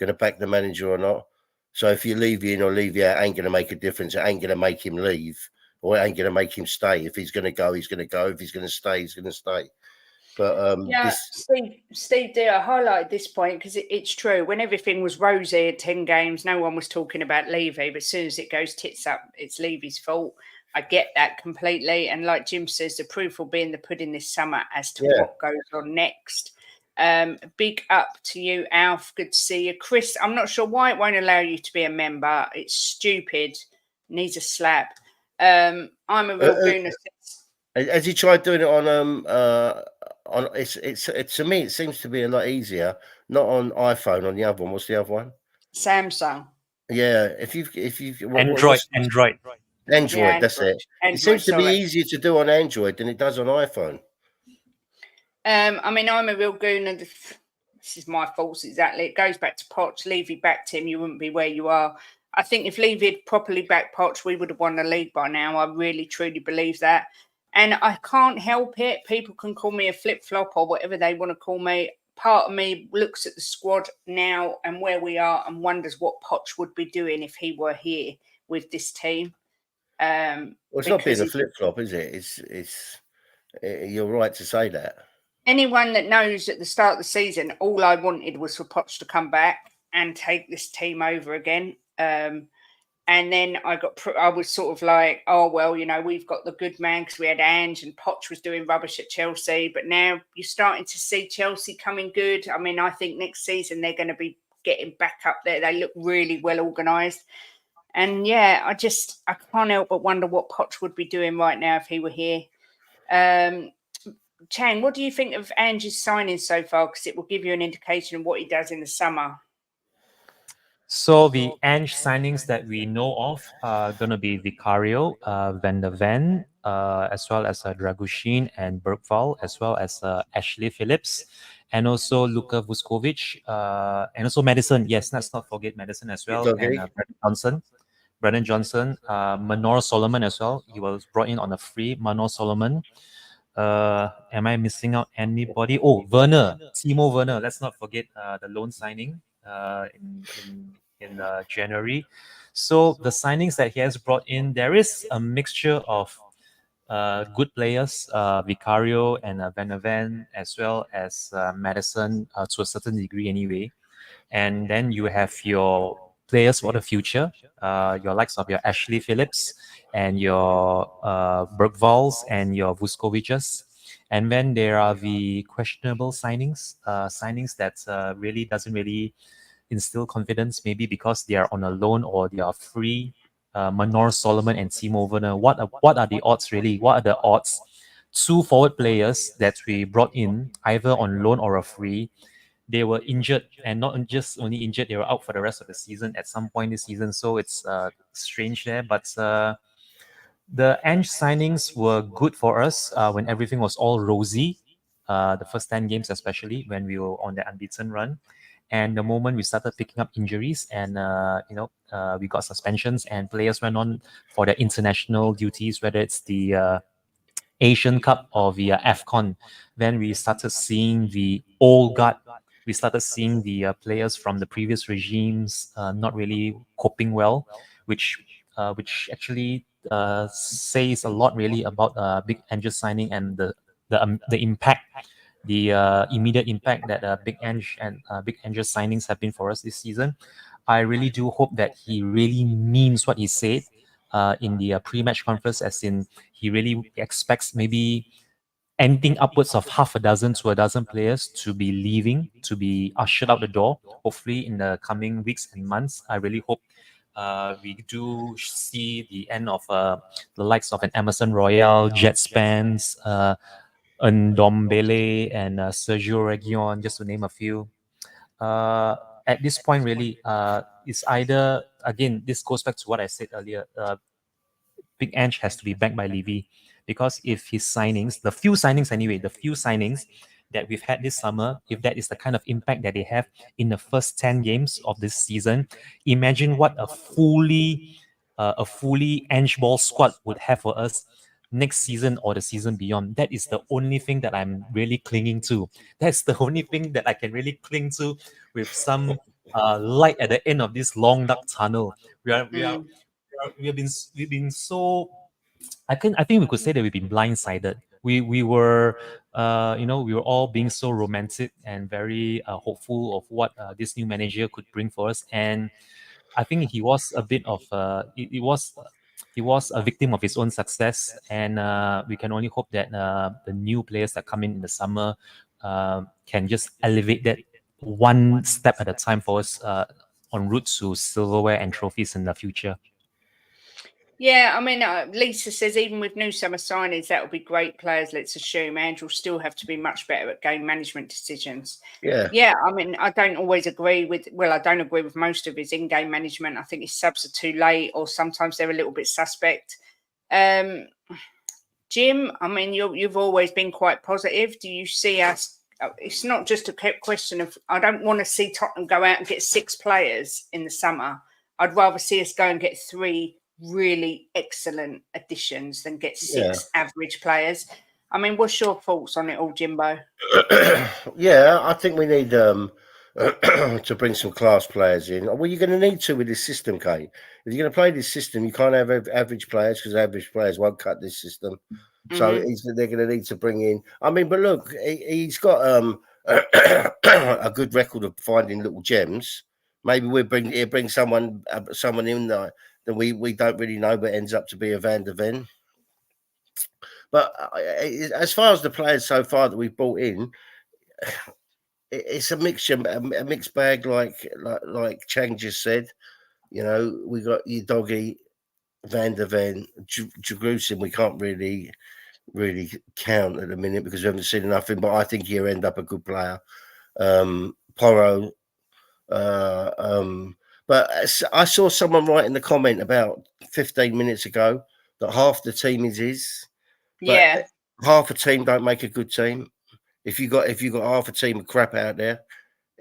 going to back the manager or not. So if you leave in or leave out, ain't going to make a difference. It ain't going to make him leave, or it ain't going to make him stay. If he's going to go, he's going to go. If he's going to stay, he's going to stay. But Steve Deere highlighted this point because it's true. When everything was rosy at 10 games, no one was talking about Levy. But as soon as it goes tits up, it's Levy's fault. I get that completely. And like Jim says, the proof will be in the pudding this summer as to what goes on next. Big up to you, Alf. Good to see you. Chris, I'm not sure why it won't allow you to be a member. It's stupid. Needs a slap. I'm a real gooner. Has he tried doing it on it's to me it seems to be a lot easier. Not on iPhone. On the other one, what's the other one? Samsung. Yeah, if you Android. Android, Yeah, that's it. It Android. seems to be Sorry. easier to do on Android than it does on iPhone. I mean, I'm a real goon, and this is my fault exactly. It goes back to Poch. Levy backed him, you wouldn't be where you are. I think if Levy had properly backed Poch, we would have won the league by now. I really, truly believe that. And I can't help it. People can call me a flip flop or whatever they want to call me. Part of me looks at the squad now and where we are and wonders what Poch would be doing if he were here with this team. Well, it's not being Because a flip flop, is it? You're right to say that. anyone that knows at the start of the season, all I wanted was for Poch to come back and take this team over again. And then I was sort of like, oh, well, you know, we've got the good man because we had Ange and Poch was doing rubbish at Chelsea. But now you're starting to see Chelsea coming good. I mean, I think next season they're going to be getting back up there. They look really well organised. And yeah, I can't help but wonder what Poch would be doing right now if he were here. Chang, what do you think of Ange's signings so far? Because it will give you an indication of what he does in the summer. So the Ange signings that we know of are going to be Vicario, Van der Ven, as well as Dragushin and Bergval, as well as Ashley Phillips, and also Luka Vuskovic, and also Madison. Yes, let's not forget Madison as well, and Brennan Johnson, Manor Solomon as well. He was brought in on a free. Manor Solomon. Am I missing out anybody? Oh, Werner, Timo Werner. Let's not forget the loan signing in January. So the signings that he has brought in, there is a mixture of good players, Vicario and Van der Ven, as well as Madison to a certain degree anyway. And then you have your players for the future, your likes of your Ashley Phillips and your Bergvals and your Vuskoviches. And then there are the questionable signings that really doesn't really instill confidence, maybe because they are on a loan or they are free. Manor Solomon and Timo Werner. What are the odds really? What are the odds? Two forward players that we brought in, either on loan or a free, they were injured, and not just only injured, they were out for the rest of the season at some point this season. So it's strange there. But the Ange signings were good for us when everything was all rosy. The first 10 games, especially when we were on the unbeaten run. And the moment we started picking up injuries and, we got suspensions and players went on for their international duties, whether it's the Asian Cup or the AFCON, then we started seeing the old guard. We started seeing the players from the previous regimes not really coping well, which actually says a lot really about Big Ange's signing and the impact, the immediate impact that Big Ange's signings have been for us this season. I really do hope that he really means what he said in the pre-match conference, as in he really expects maybe anything upwards of half a dozen to a dozen players to be leaving, to be ushered out the door, hopefully in the coming weeks and months. I really hope we do see the end of the likes of an Emerson Royal, Jet Spence, Ndombele, and Sergio Reguilon, just to name a few. At this point, really, it's either, again, this goes back to what I said earlier, Big Ange has to be backed by Levy, because if his signings, the few signings that we've had this summer, if that is the kind of impact that they have in the first 10 games of this season, imagine what a fully Ange ball squad would have for us next season or the season beyond. That is the only thing that I'm really clinging to. That's the only thing that I can really cling to with some light at the end of this long dark tunnel. We've been so, I think we could say that we've been blindsided. We were we were all being so romantic and very hopeful of what this new manager could bring for us, and I think he was a bit of he was a victim of his own success, and we can only hope that the new players that come in the summer can just elevate that one step at a time for us en route to silverware and trophies in the future. Yeah, I mean, Lisa says even with new summer signings, that will be great players. Let's assume Andrew will still have to be much better at game management decisions. Yeah. Yeah, I mean, I don't always agree with. Well, I don't agree with most of his in-game management. I think his subs are too late, or sometimes they're a little bit suspect. Jim, I mean, you've always been quite positive. Do you see us? It's not just a question of. I don't want to see Tottenham go out and get 6 players in the summer. I'd rather see us go and get 3 really excellent additions than get 6 average players. I mean, what's your thoughts on it all, Jimbo? Yeah, I think we need to bring some class players in. Well, you're going to need to with this system, Kate. If you're going to play this system, you can't have average players because average players won't cut this system. So they're going to need to bring in. I mean, but look, he's got a good record of finding little gems. Maybe he'll bring someone in there that we don't really know, but ends up to be a Van der Ven. But as far as the players so far that we've brought in, it's a mixture, a mixed bag, like Chang just said. You know, we got your doggy, Van der Ven, Jagrusin. We can't really count at the minute because we haven't seen nothing. But I think he'll end up a good player. Porro. But I saw someone write in the comment about 15 minutes ago that half the team is his. But half a team don't make a good team. If you got half a team of crap out there.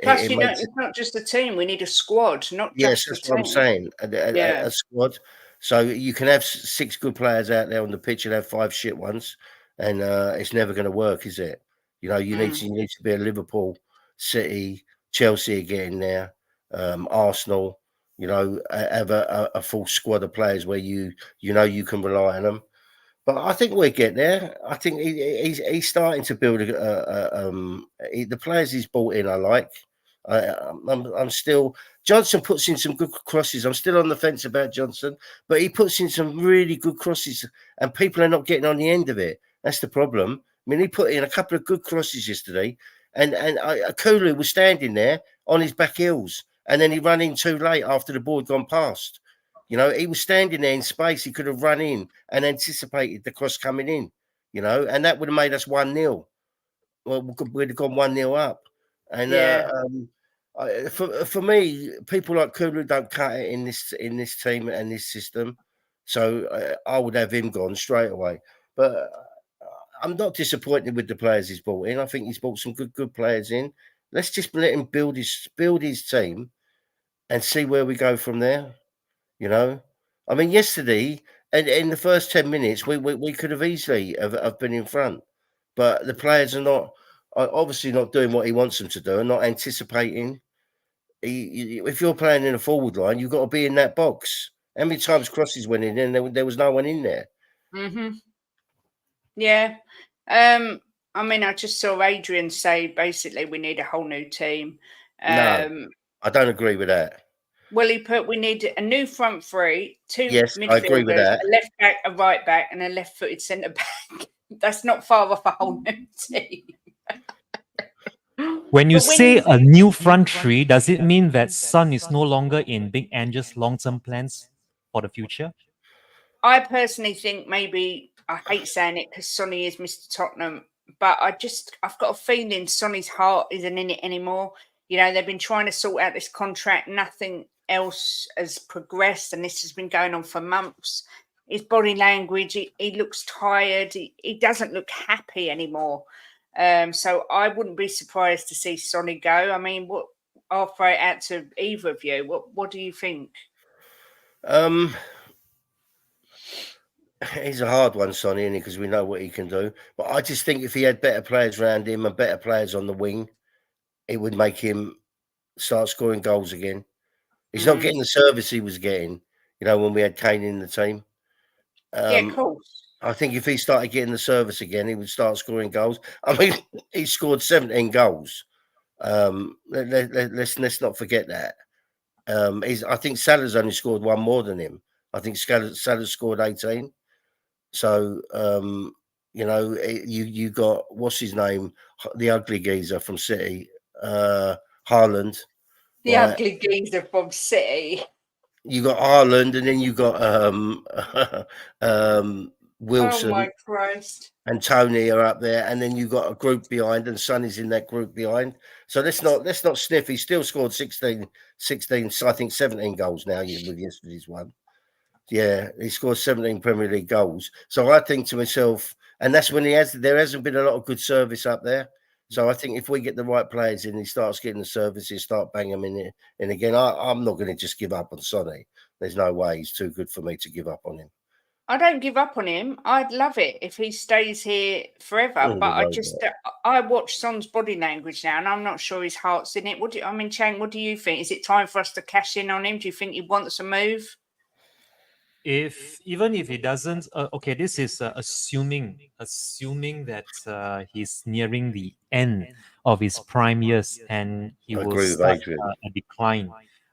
Plus, it's not just a team. We need a squad, not just that's a what team. I'm saying. A squad. So you can have 6 good players out there on the pitch and have 5 shit ones, and it's never going to work, is it? You know, you need to be a Liverpool, City, Chelsea getting there, Arsenal. You know, have a full squad of players where you can rely on them. But I think we'll get there. I think he's starting to build the players he's brought in. I like. I'm still. Johnson puts in some good crosses. I'm still on the fence about Johnson, but he puts in some really good crosses, and people are not getting on the end of it. That's the problem. I mean, he put in a couple of good crosses yesterday, and Kulu was standing there on his back heels, and then he ran in too late after the ball had gone past. You know, he was standing there in space. He could have run in and anticipated the cross coming in, you know, and that would have made us 1-0. Well, we'd have gone 1-0 up. And for me, people like Kulu don't cut it in this team and this system. So I would have him gone straight away. But I'm not disappointed with the players he's brought in. I think he's brought some good players in. Let's just let him build his team and see where we go from there. You know, I mean, yesterday and in the first 10 minutes, we could have easily have been in front, but the players are obviously not doing what he wants them to do and not anticipating. If you're playing in a forward line, you've got to be in that box. How many times crosses went in and there was no one in there? Yeah. I mean, I just saw Adrian say basically we need a whole new team. No, I don't agree with that. Well, he put we need a new front 3, 2 midfielders, I agree with that. a left back, a right back, and a left-footed centre back. That's not far off a whole new team. When you say a new front 3, does it mean that Son is no longer in Big Ange's long-term plans for the future? I personally think maybe, I hate saying it because Sonny is Mr. Tottenham, but I've got a feeling Sonny's heart isn't in it anymore. You know, they've been trying to sort out this contract. Nothing else has progressed, and this has been going on for months. His body language, he looks tired. He doesn't look happy anymore. So I wouldn't be surprised to see Sonny go. I mean, I'll throw it out to either of you. What do you think? He's a hard one, Sonny, isn't he? Because we know what he can do. But I just think if he had better players around him and better players on the wing, it would make him start scoring goals again. He's not getting the service he was getting, you know, when we had Kane in the team. Yeah, of course. I think if he started getting the service again, he would start scoring goals. I mean, he scored 17 goals. Let's not forget that. I think Salah's only scored 1 more than him. I think Salah scored 18. So, you know, you got, what's his name? The ugly geezer from City, Haaland. The ugly geezer from City. you got Ireland, and then you got Wilson. Oh my Christ. And Tony are up there, and then you got a group behind, and Sonny's in that group behind. So let's not sniff. He still scored 16, I think 17 goals now with yesterday's one. Yeah, he scored 17 Premier League goals. So I think to myself, and that's when there hasn't been a lot of good service up there. So I think if we get the right players in, he starts getting the services, start banging them in. And again, I'm not going to just give up on Sonny. There's no way. He's too good for me to give up on him. I don't give up on him. I'd love it if he stays here forever. But I watch Son's body language now, and I'm not sure his heart's in it. Chang, what do you think? Is it time for us to cash in on him? Do you think he wants a move? Even if he doesn't, okay, this is assuming that he's nearing the end of his prime years and he will start a decline.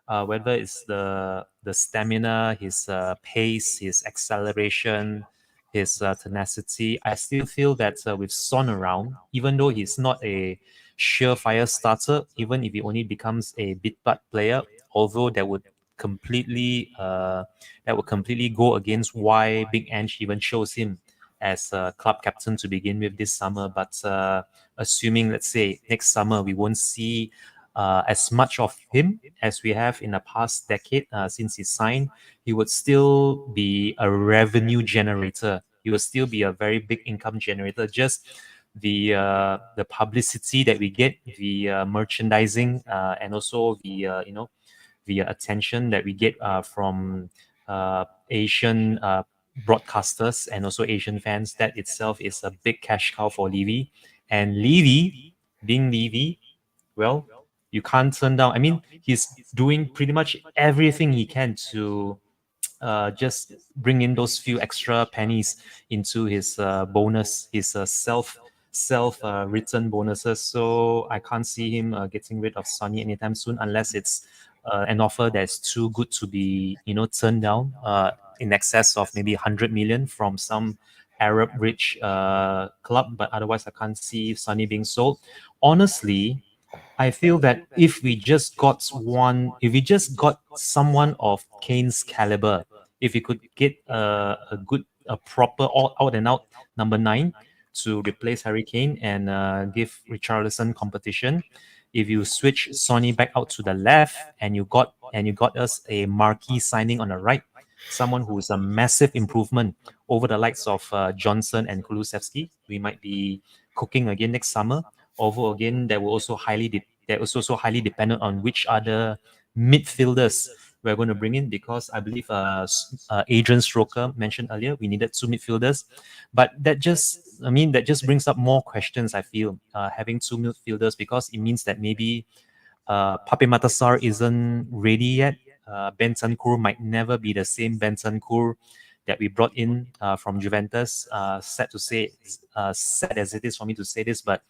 Whether it's the stamina, his pace, his acceleration, his tenacity, I still feel that with Son around, even though he's not a surefire starter, even if he only becomes a bit part player, although that would completely go against why Big Ange even chose him as a club captain to begin with this summer. But assuming, let's say, next summer we won't see as much of him as we have in the past decade since he signed, he would still be a revenue generator. He would still be a very big income generator. Just the publicity that we get, the merchandising, and also the attention that we get from Asian broadcasters and also Asian fans, that itself is a big cash cow for Levy. And Levy, being Levy, well, you can't turn down. I mean, he's doing pretty much everything he can to just bring in those few extra pennies into his bonus, his self written bonuses. So I can't see him getting rid of Sonny anytime soon, unless it's an offer that's too good to be turned down, in excess of maybe 100 million from some Arab rich club. But otherwise, I can't see Sonny being sold. Honestly, I feel that if we just got someone of Kane's caliber, if we could get a proper out and out number 9 to replace Harry Kane and give Richarlison competition, if you switch Sonny back out to the left and you got us a marquee signing on the right, someone who is a massive improvement over the likes of Johnson and Kulusevski, we might be cooking again next summer. Although again, that was also highly dependent on which other midfielders we're going to bring in, because I believe Adrian Stroker mentioned earlier we needed 2 midfielders, but that just brings up more questions. I feel having 2 midfielders, because it means that maybe Pape Matasar isn't ready yet. Bentancur might never be the same Bentancur that we brought in from Juventus. Sad as it is for me to say this, but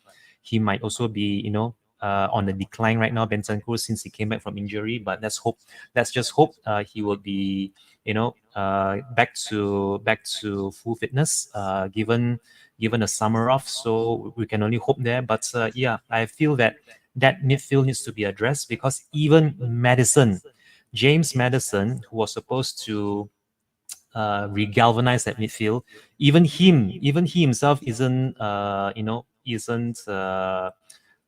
he might also be, on the decline right now, Bentancur, since he came back from injury. But let's just hope he will be, back to full fitness, given a summer off. So we can only hope there. But I feel that midfield needs to be addressed, because even James Maddison, who was supposed to regalvanize that midfield, even he himself isn't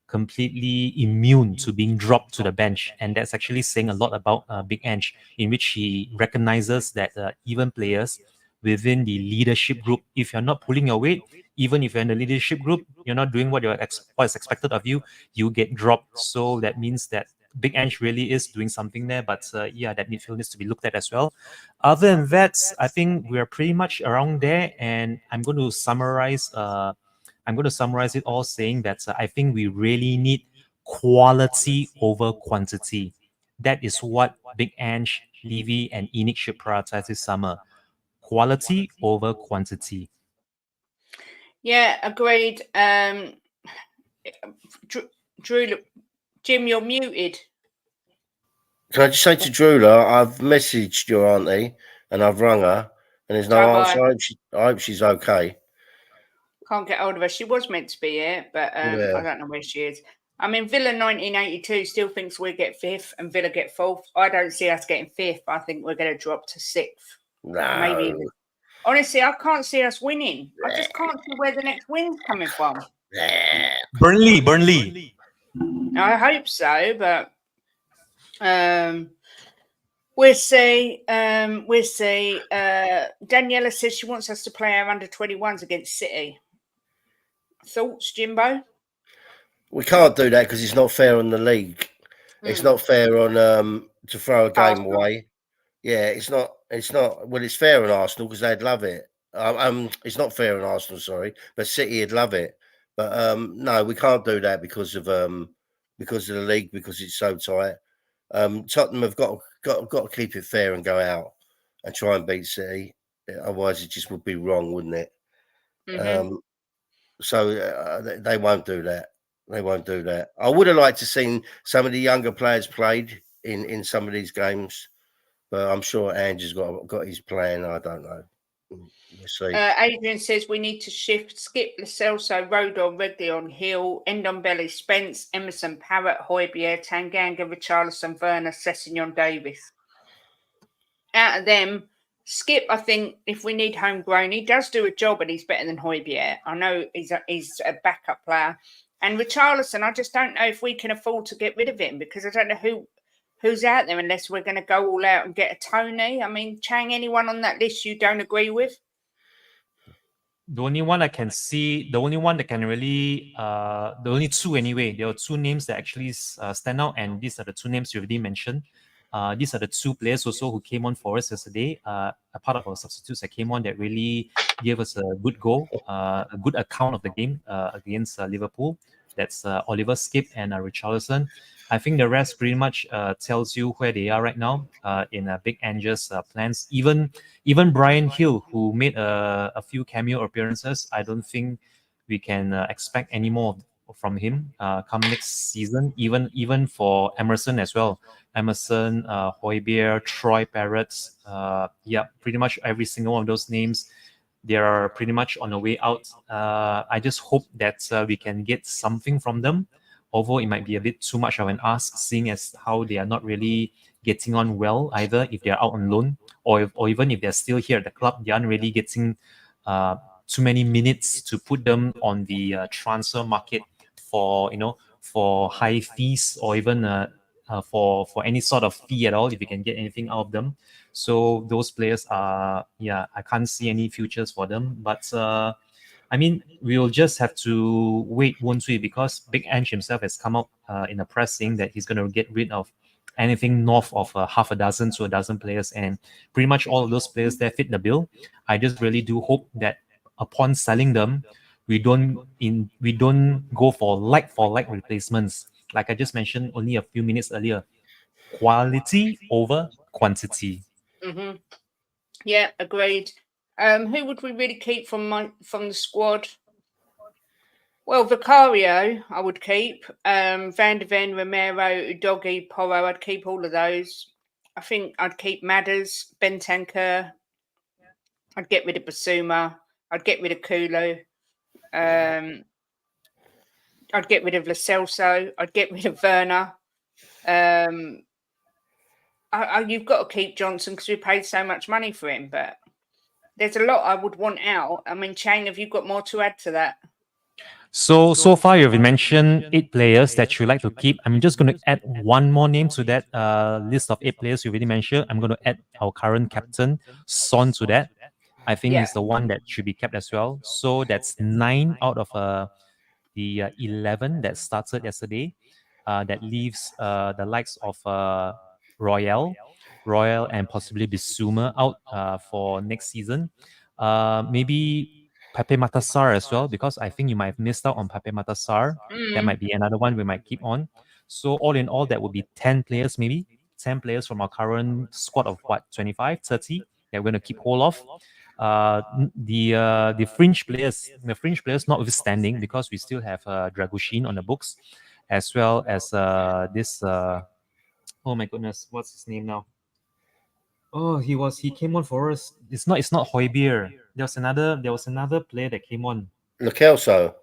completely immune to being dropped to the bench. And that's actually saying a lot about Big Ange, in which he recognizes that even players within the leadership group, if you're not pulling your weight, even if you're in the leadership group, you're not doing what is expected of you, you get dropped. So that means that Big Ange really is doing something there. But that midfield needs to be looked at as well. Other than that, I think we're pretty much around there. And I'm going to summarize it all saying that I think we really need quality over quantity. That is what Big Ange, Levy, and Enoch should prioritize this summer. Quality over quantity. Yeah, agreed. Drew, Jim, you're muted. Can I just say to Drula, I've messaged your auntie and I've rung her and there's no answer. I hope she's okay. Can't get hold of her. She was meant to be here, but I don't know where she is. I mean, Villa 1982 still thinks we get 5th and Villa get 4th. I don't see us getting 5th. I think we're going to drop to 6th. No. Maybe. Honestly, I can't see us winning. I just can't see where the next win's coming from. Burnley. I hope so, but we'll see. We'll see. Daniela says she wants us to play our under-21s against City. Thoughts, Jimbo? We can't do that because it's not fair on the league. It's not fair on to throw a game Arsenal. away. Yeah, it's not. Well, it's fair on Arsenal because they'd love it. It's not fair on Arsenal, sorry, but City would love it. But no, we can't do that because of the league, because it's so tight. Tottenham have got to keep it fair and go out and try and beat City. Otherwise, it just would be wrong, wouldn't it? So they won't do that. They won't do that. I would have liked to seen some of the younger players played in some of these games, but I'm sure Andrew's got his plan. I don't know. We'll see. Adrian says we need to skip Lo Celso, Rodon, Reguilon, Hill, Ndombele, Spence, Emerson, Parrott, Højbjerg, Tanganga, Richarlison, Werner, Sessegnon, Davis. Out of them, Skip, I think, if we need homegrown, he does do a job and he's better than Højbjerg. I know he's a backup player. And Richarlison, I just don't know if we can afford to get rid of him because I don't know who's out there unless we're going to go all out and get a Tony. I mean, Chang, anyone on that list you don't agree with? The only one I can see, the only one that can really, the only two anyway, there are two names that actually stand out, and these are the two names you already mentioned. These are the two players also who came on for us yesterday, a part of our substitutes that came on that really gave us a good goal, a good account of the game against Liverpool. That's Oliver Skip and Richarlison. I think the rest pretty much tells you where they are right now in Big Angel's plans. Even Brian Hill, who made a few cameo appearances, I don't think we can expect any more from him come next season. Even for Emerson as well. Emerson, Højbjerg, Troy Parrott, pretty much every single one of those names, they are pretty much on the way out. I just hope that we can get something from them, although it might be a bit too much of an ask, seeing as how they are not really getting on well either if they're out on loan, or even if they're still here at the club, they aren't really getting too many minutes to put them on the transfer market for high fees, or even for any sort of fee at all, if you can get anything out of them. So those players are, I can't see any futures for them. But I mean, we'll just have to wait, won't we? Because Big Ange himself has come out in the press saying that he's going to get rid of anything north of half a dozen to a dozen players, and pretty much all of those players there fit the bill. I just really do hope that upon selling them, we don't go for like replacements. Like I just mentioned only a few minutes earlier, quality over quantity. Mm-hmm. Yeah, agreed. Who would we really keep from the squad? Well, Vicario, I would keep. Van der Ven, Romero, Udogi, Porro, I'd keep all of those. I think I'd keep Madders, Bentancur. I'd get rid of Basuma. I'd get rid of Kulu. I'd get rid of Lo Celso. I'd get rid of Werner. You've got to keep Johnson because we paid so much money for him, but there's a lot I would want out. I mean, Chang, have you got more to add to that? So far you've mentioned 8 players that you like to keep. I'm just going to add one more name to that list of 8 players you already mentioned. I'm going to add our current captain, Son, to that. I think he's the one that should be kept as well. So that's 9 out of the 11 that started yesterday. That leaves the likes of Royal and possibly Bissouma out for next season. Maybe Pepe Matassar as well, because I think you might have missed out on Pepe Matassar. That might be another one we might keep on. So all in all, that would be 10 players, maybe 10 players from our current squad of 25, 30 that we're going to keep hold of. The fringe players notwithstanding, because we still have Dragushin on the books, as well as this. Oh my goodness, what's his name now? Oh, he came on for us. It's not Højbjerg. There was another player that came on. Lo Celso.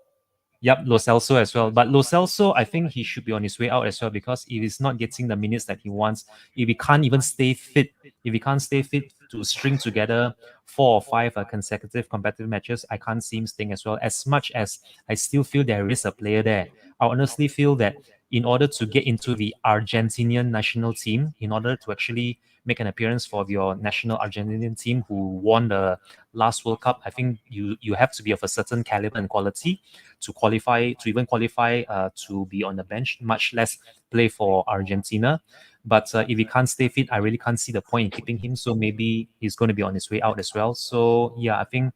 Yep, Lo Celso as well. But Lo Celso, I think he should be on his way out as well because if he's not getting the minutes that he wants, if he can't even stay fit, if he can't stay fit to string together 4 or 5 consecutive competitive matches, I can't see him staying as well. As much as I still feel there is a player there, I honestly feel that in order to get into the Argentinian national team, in order to actually make an appearance for your national Argentinian team who won the last World Cup, I think you have to be of a certain caliber and quality to qualify, to even qualify to be on the bench, much less play for Argentina. But if he can't stay fit, I really can't see the point in keeping him. So maybe he's going to be on his way out as well. So yeah, I think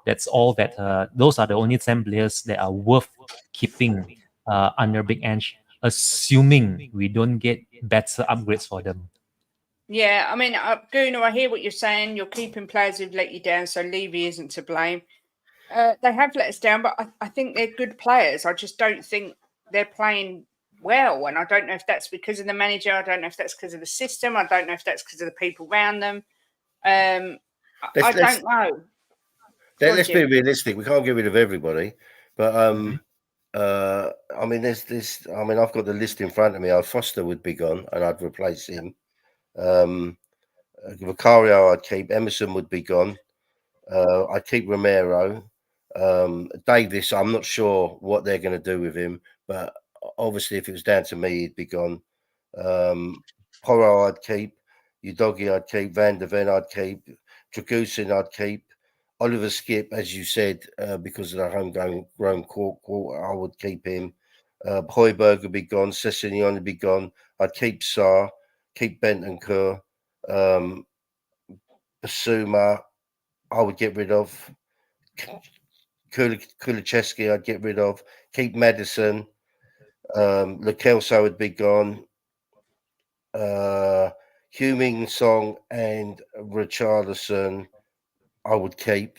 that's all that. Those are the only 10 players that are worth keeping under Big Ange, assuming we don't get better upgrades for them. Yeah, I mean, Gunnar, I hear what you're saying. You're keeping players who've let you down, so Levy isn't to blame. They have let us down, but I think they're good players. I just don't think they're playing well. And I don't know if that's because of the manager. I don't know if that's because of the system. I don't know if that's because of the people around them. I don't know. Let's be realistic. We can't get rid of everybody. But I mean, there's this. I mean, I've got the list in front of me. Foster would be gone, and I'd replace him. Vicario, I'd keep. Emerson would be gone. I'd keep Romero. Davis, I'm not sure what they're going to do with him, but obviously, if it was down to me, he'd be gone. Porro, I'd keep. Udogi, I'd keep. Van der Ven, I'd keep. Dragusin, I'd keep. Oliver Skip, as you said, because of the homegrown quarter, I would keep him. Højbjerg would be gone. Sessegnon would be gone. I'd keep Sarr, keep Bentancur. Basuma, I would get rid of. Kulichevsky, I'd get rid of. Keep Madison. Lo Celso would be gone. Heung-min Song and Richarlison, I would keep.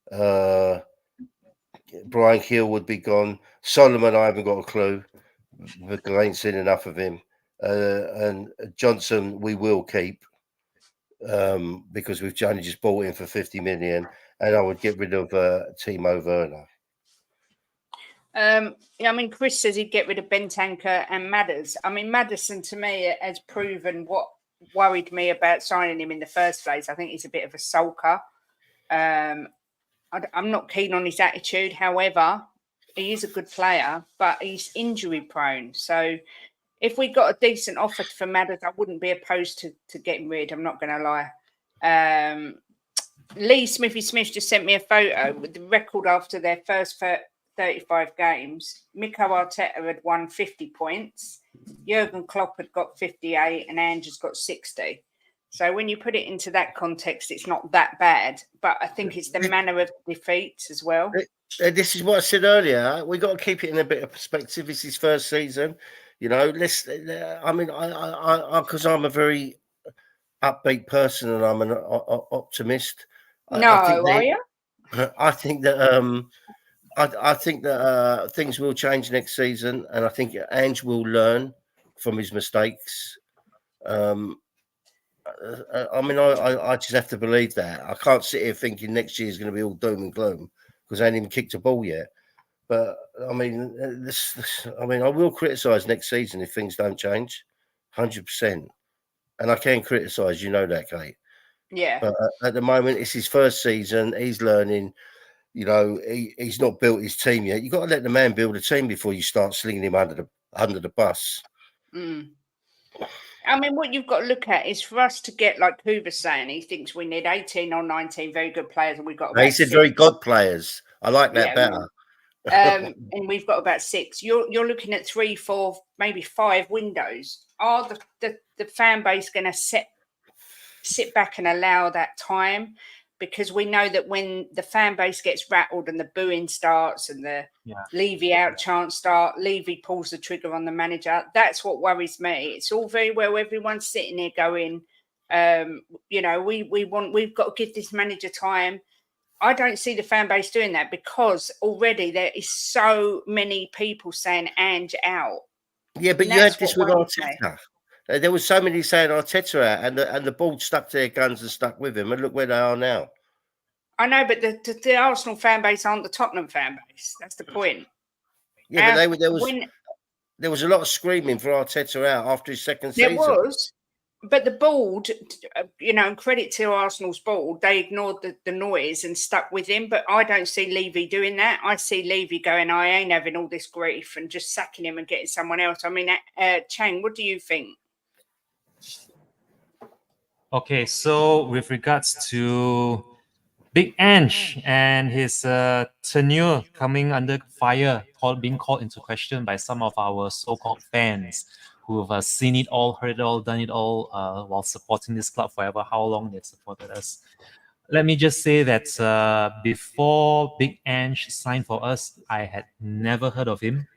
Brian Hill would be gone. Solomon, I haven't got a clue because I ain't seen enough of him. And Johnson, we will keep because we've only just bought him for 50 million. And I would get rid of Timo Werner. Yeah, I mean, Chris says he'd get rid of Bentancur and Madders. I mean, Maddison to me has proven what worried me about signing him in the first place. I think he's a bit of a sulker. I'm not keen on his attitude. However, he is a good player, but he's injury prone. So if we got a decent offer for Madders, I wouldn't be opposed to getting rid. I'm not going to lie. Lee Smithy Smith just sent me a photo with the record after their first 35 games. Mikel Arteta had won 50 points. Jurgen Klopp had got 58 and Ange has got 60. So when you put it into that context, it's not that bad. But I think it's the manner of defeats as well. This is what I said earlier. We got to keep it in a bit of perspective. It's his first season. You know, let's. I mean, I because I'm a very upbeat person and I'm an optimist. Are you? I think that I think that things will change next season, and I think Ange will learn from his mistakes. I mean, I just have to believe that. I can't sit here thinking next year is going to be all doom and gloom because I ain't even kicked a ball yet. But I mean, I will criticise next season if things don't change, 100%. And I can criticise, you know that, Kate. Yeah. But at the moment, it's his first season. He's learning. You know, he's not built his team yet. You've got to let the man build a team before you start slinging him under the bus. I mean, what you've got to look at is for us to get, like Hoover's saying, he thinks we need 18 or 19 very good players, and we've got about He said 6. very good players. I like that better. And we've got about 6. You're looking at 3, 4, maybe 5 windows. Are the fan base going to sit back and allow that time? Because we know that when the fan base gets rattled and the booing starts and the Levy out chants start, Levy pulls the trigger on the manager. That's what worries me. It's all very well everyone's sitting here going, you know, we've got to give this manager time. I don't see the fan base doing that because already there is so many people saying Ange out. Yeah, but you had this with Arteta. There was so many saying Arteta out, and the board stuck to their guns and stuck with him. And look where they are now. I know, but the Arsenal fan base aren't the Tottenham fan base. That's the point. Yeah, but there was a lot of screaming for Arteta out after his second season. There was, but the board, and credit to Arsenal's board, they ignored the noise and stuck with him. But I don't see Levy doing that. I see Levy going, I ain't having all this grief, and just sacking him and getting someone else. I mean, Chang, what do you think? Okay, so with regards to Big Ange and his tenure coming under fire, being called into question by some of our so-called fans who have seen it all, heard it all, done it all while supporting this club forever, how long they've supported us. Let me just say that before Big Ange signed for us, I had never heard of him.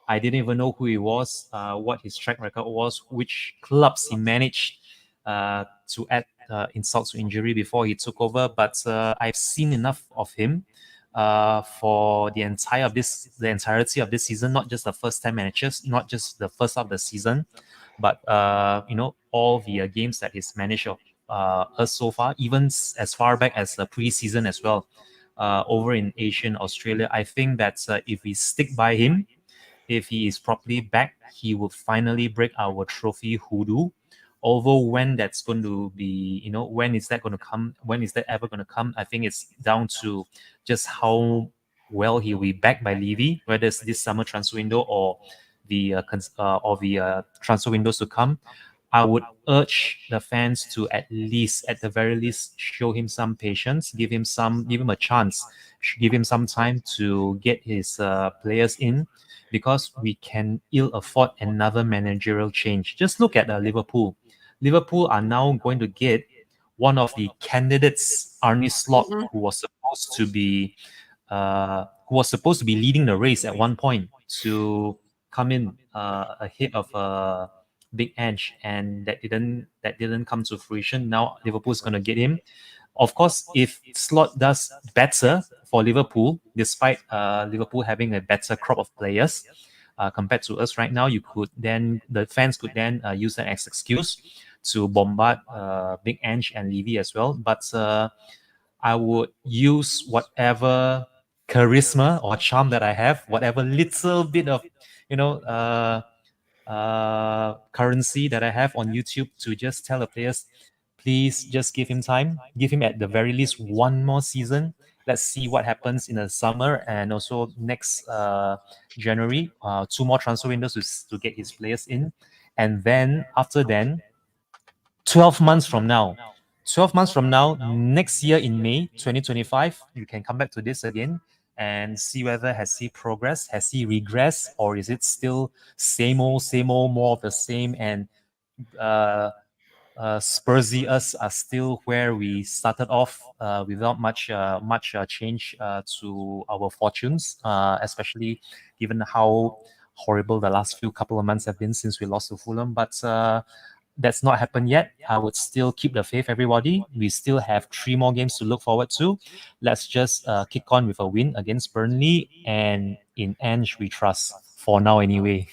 I didn't even know who he was, what his track record was, which clubs he managed to add insult to injury before he took over. But I've seen enough of him for the entirety of this season, not just the first 10 matches, not just the first half of the season, but all the games that he's managed us so far, even as far back as the preseason as well, over in Asian Australia. I think that if we stick by him, if he is properly back, he will finally break our trophy hoodoo. Although when that's going to be, when is that going to come? When is that ever going to come? I think it's down to just how well he'll be backed by Levy, whether it's this summer transfer window or the transfer windows to come. I would urge the fans to at the very least, show him some patience, give him a chance, give him some time to get his players in, because we can ill afford another managerial change. Just look at Liverpool. Liverpool are now going to get one of the candidates, Arne Slot, who was supposed to be leading the race at one point to come in ahead of Big Ange, and that didn't come to fruition. Now Liverpool's going to get him. Of course, if Slot does better for Liverpool, despite Liverpool having a better crop of players compared to us right now, the fans could then use that as excuse to bombard Big Ange and Levy as well. But I would use whatever charisma or charm that I have, whatever little bit of currency that I have on YouTube, to just tell the players, please just give him time. Give him at the very least one more season. Let's see what happens in the summer, and also next January, 2 more transfer windows to get his players in. And then after then, 12 months from now, next year in May 2025, you can come back to this again and see whether has he progressed, has he regressed, or is it still same old, more of the same, and Spursy us are still where we started off, without much change to our fortunes, especially given how horrible the last few couple of months have been since we lost to Fulham. But that's not happened yet. I would still keep the faith, everybody. We still have 3 more games to look forward to. Let's just kick on with a win against Burnley, and in Ange we trust, for now anyway.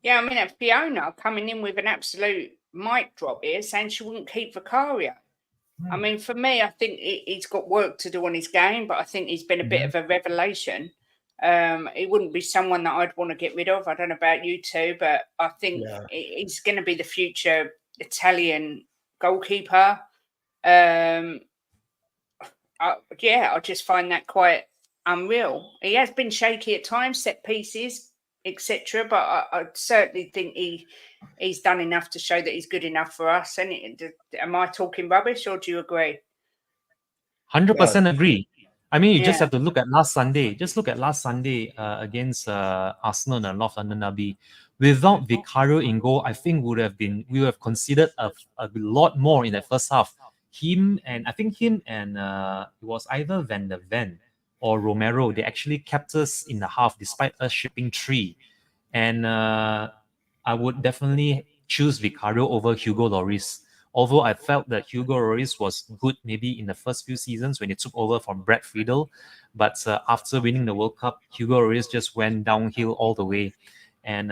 Yeah, I mean, Fiona coming in with an absolute mic drop here, saying she wouldn't keep Vicario. I mean, for me, I think he's got work to do on his game, but I think he's been a bit of a revelation. He wouldn't be someone that I'd want to get rid of. I don't know about you two, but I think he's going to be the future Italian goalkeeper. I just find that quite unreal. He has been shaky at times, set pieces, etc. But I certainly think he's done enough to show that he's good enough for us. And am I talking rubbish, or do you agree? 100% agree. I mean, you just have to look at last Sunday. Just look at last Sunday against Arsenal and North London Derby. Without Vicario in goal, I think we would have considered a lot more in the first half. I think him and it was either Van der Ven or Romero. They actually kept us in the half despite us shipping 3. And I would definitely choose Vicario over Hugo Lloris. Although I felt that Hugo Lloris was good maybe in the first few seasons when he took over from Brad Friedel, but after winning the World Cup, Hugo Lloris just went downhill all the way. And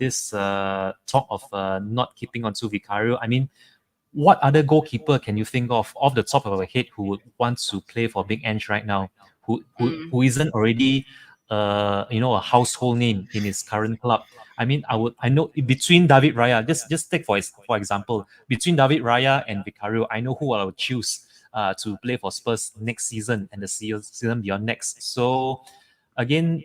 this talk of not keeping on to Vicario, I mean, what other goalkeeper can you think of off the top of your head who would want to play for Big Ange right now, who isn't already a household name in his current club? I mean, I know between David Raya, just take for example, between David Raya and Vicario, I know who I would choose to play for Spurs next season and the season beyond next. So again,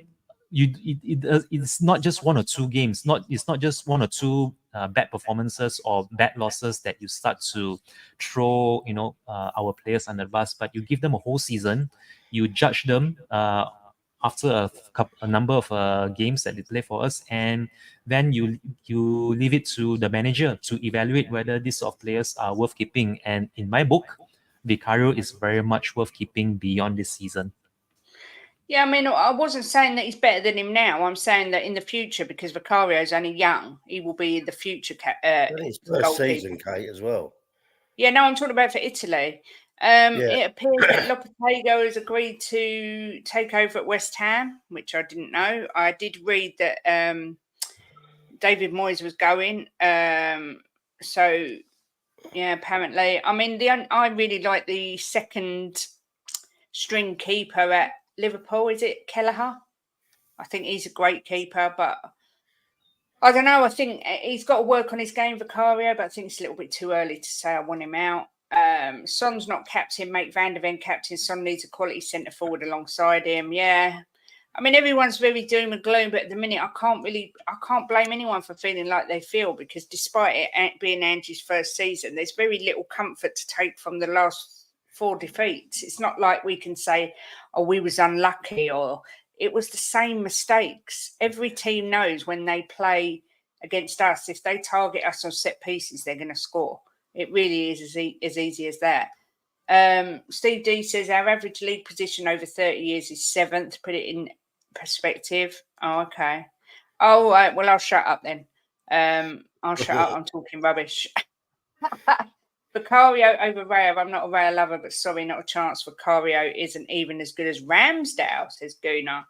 it's not just one or two games. It's not just one or two bad performances or bad losses that you start to throw our players under the bus, but you give them a whole season. You judge them after a number of games that they play for us, and then you leave it to the manager to evaluate whether these sort of players are worth keeping. And in my book, Vicario is very much worth keeping beyond this season. Yeah, I mean, I wasn't saying that he's better than him now. I'm saying that in the future, because Vicario is only young, he will be the future his first season, Kate, as well. Yeah, no, I'm talking about for Italy. It appears that Lopetegui has agreed to take over at West Ham, which I didn't know. I did read that David Moyes was going. So, yeah, apparently. I mean, I really like the second string keeper at Liverpool. Is it Kelleher? I think he's a great keeper, but I don't know. I think he's got to work on his game, Vicario, but I think it's a little bit too early to say I want him out. Son's not captain, make Van der Ven captain. Son needs a quality centre forward alongside him. Yeah. I mean, everyone's very doom and gloom, but at the minute, I can't blame anyone for feeling like they feel, because despite it being Angie's first season, there's very little comfort to take from the last 4 defeats. It's not like we can say, oh, we was unlucky, or it was the same mistakes. Every team knows when they play against us, if they target us on set pieces, they're going to score. It really is as easy as that. Steve D says our average league position over 30 years is 7th. Put it in perspective. Oh, okay. Oh, right. Well, I'll shut up then. I'll shut up. I'm talking rubbish. Vicario over Raya. I'm not a Raya lover, but sorry, not a chance. Vicario isn't even as good as Ramsdale, says Gunnar.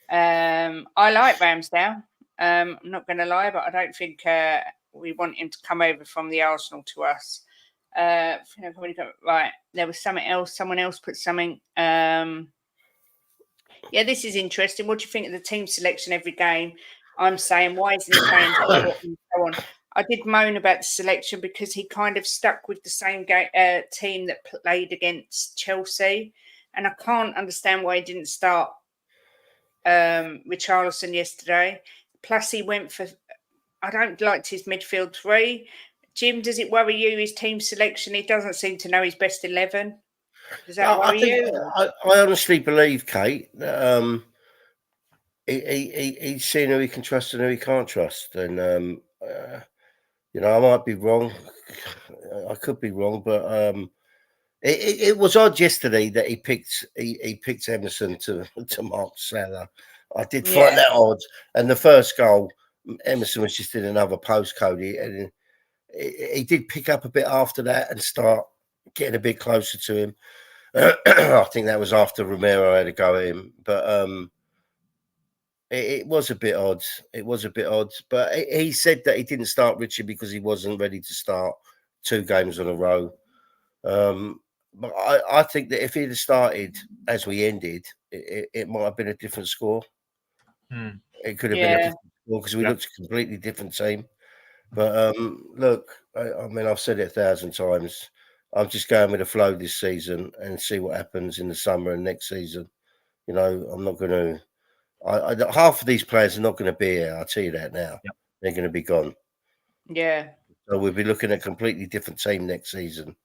I like Ramsdale. I'm not going to lie, but I don't think we want him to come over from the Arsenal to us. Right, there was something else. Someone else put something. Yeah, this is interesting. What do you think of the team selection every game? I'm saying, why isn't he playing and so on? I did moan about the selection because he kind of stuck with the same team that played against Chelsea, and I can't understand why he didn't start Richarlison yesterday. Plus, he went for. I don't like his midfield 3. Jim, does it worry you, his team selection? He doesn't seem to know his best 11. Does that worry you? I honestly believe, Kate, that he's seen who he can trust and who he can't trust. And, I might be wrong. I could be wrong, but it was odd yesterday that he picked Emerson to mark Salah. I did find that odd. And the first goal, Emerson was just in another postcode, and he did pick up a bit after that and start getting a bit closer to him. I think that was after Romero had a go at him, but it was a bit odd. It was a bit odd, but he said that he didn't start Richard because he wasn't ready to start 2 games in a row. But I think that if he'd have started as we ended, it might have been a different score. It could have been a different score because we looked a completely different team. But look, I mean, I've said it 1,000 times. I'm just going with the flow this season and see what happens in the summer and next season. I'm not going to. Half of these players are not going to be here. I'll tell you that now. Yep. They're going to be gone. Yeah. So we'll be looking at a completely different team next season.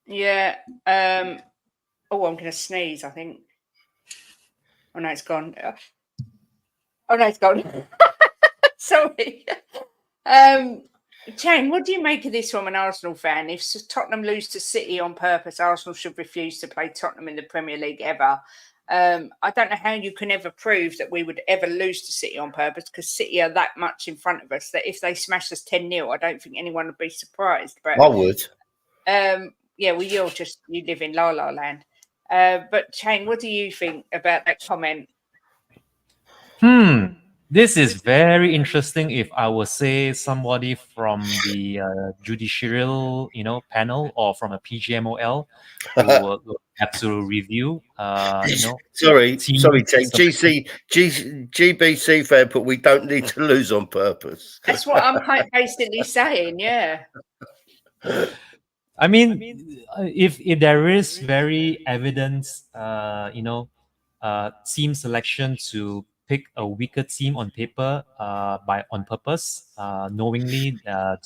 Yeah. I'm going to sneeze, I think. Oh, no, it's gone. Oh, no, it's gone. Sorry. Chang, what do you make of this from an Arsenal fan? If Tottenham lose to City on purpose, Arsenal should refuse to play Tottenham in the Premier League ever. I don't know how you can ever prove that we would ever lose to City on purpose, because City are that much in front of us that if they smash us 10-0, I don't think anyone would be surprised. But I would. Yeah, well, you live in La La Land. But Chang, what do you think about that comment? This is very interesting. If I would say somebody from the judicial, panel or from a PGMOL, will have to review, sorry, team Tech. selection. GBC fan, but we don't need to lose on purpose. That's what I'm basically saying. Yeah. I mean, if there is very evidence, team selection to pick a weaker team on paper, by on purpose, knowingly,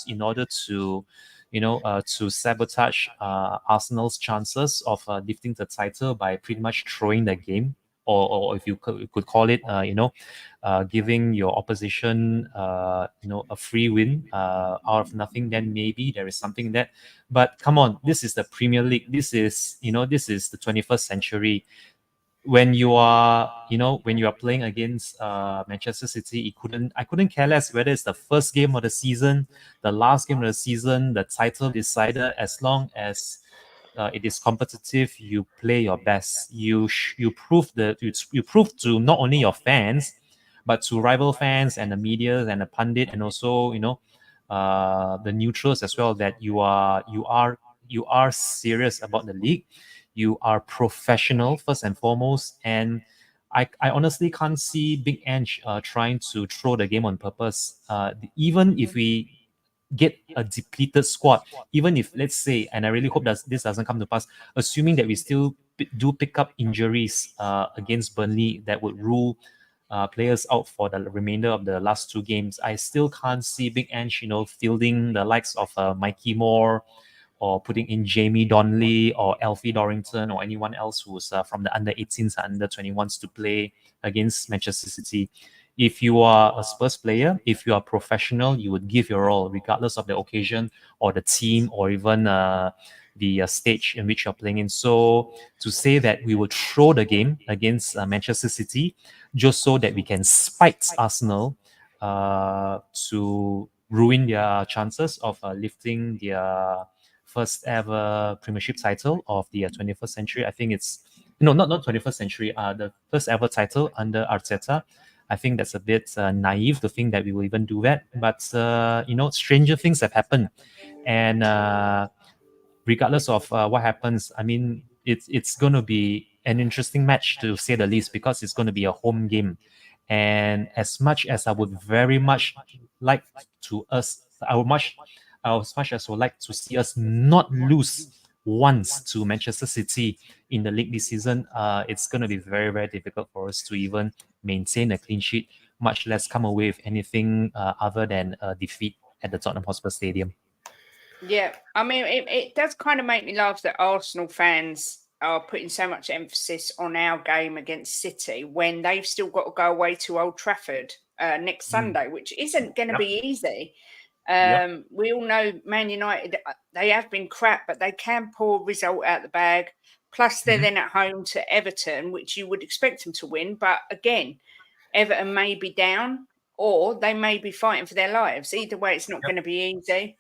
in order to, to sabotage Arsenal's chances of lifting the title by pretty much throwing the game, or if you could call it, giving your opposition, a free win out of nothing, then maybe there is something that. But come on, this is the Premier League. This is the 21st century. When you are, playing against Manchester City, I couldn't care less whether it's the first game of the season, the last game of the season, the title decider. As long as it is competitive, you play your best. You prove you prove to not only your fans, but to rival fans and the media and the pundit, and also the neutrals as well, that you are serious about the league. You are professional first and foremost, and I honestly can't see Big Ange trying to throw the game on purpose. Even if we get a depleted squad, even if, let's say, and I really hope that this doesn't come to pass, assuming that we still do pick up injuries against Burnley that would rule players out for the remainder of the last two games, I still can't see Big Ange, fielding the likes of Mikey Moore, or putting in Jamie Donnelly or Alfie Dorrington or anyone else who's from the under 18s, under 21s to play against Manchester City. If you are a Spurs player, if you are professional, you would give your all, regardless of the occasion or the team or even the stage in which you're playing in. So to say that we would throw the game against Manchester City just so that we can spite Arsenal to ruin their chances of lifting their first ever Premiership title of the 21st century. I think it's not 21st century. The first ever title under Arteta. I think that's a bit naive to think that we will even do that. But stranger things have happened, and regardless of what happens, I mean, it's going to be an interesting match to say the least, because it's going to be a home game. And as much as I would very much like to us, as much as I would like to see us not lose once to Manchester City in the league this season, it's going to be very, very difficult for us to even maintain a clean sheet, much less come away with anything other than a defeat at the Tottenham Hotspur Stadium. Yeah, I mean, it does kind of make me laugh that Arsenal fans are putting so much emphasis on our game against City when they've still got to go away to Old Trafford next Sunday, which isn't going to be easy. We all know Man United, they have been crap, but they can pull a result out the bag. Plus, they're then at home to Everton, which you would expect them to win. But again, Everton may be down, or they may be fighting for their lives. Either way, it's not going to be easy.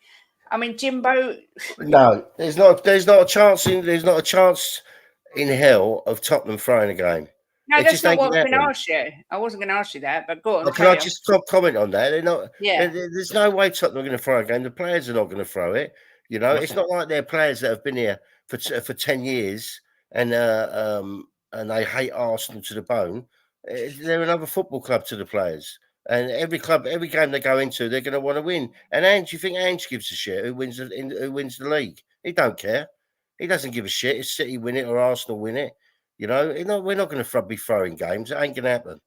I mean, Jimbo. No, there's not a chance in hell of Tottenham throwing a game. No, It that's just not ain't what I was gonna going to happen. ask you. I wasn't going to ask you that, but go on. Can I carry on. just comment on that? They're not. Yeah. There's no way Tottenham are going to throw a game. The players are not going to throw it. It's not like they're players that have been here for 10 years and they hate Arsenal to the bone. They're another football club to the players. And every game they go into, they're going to want to win. And Ange, you think Ange gives a shit who wins the league? He don't care. He doesn't give a shit if City win it or Arsenal win it. We're not going to be throwing games. It ain't going to happen.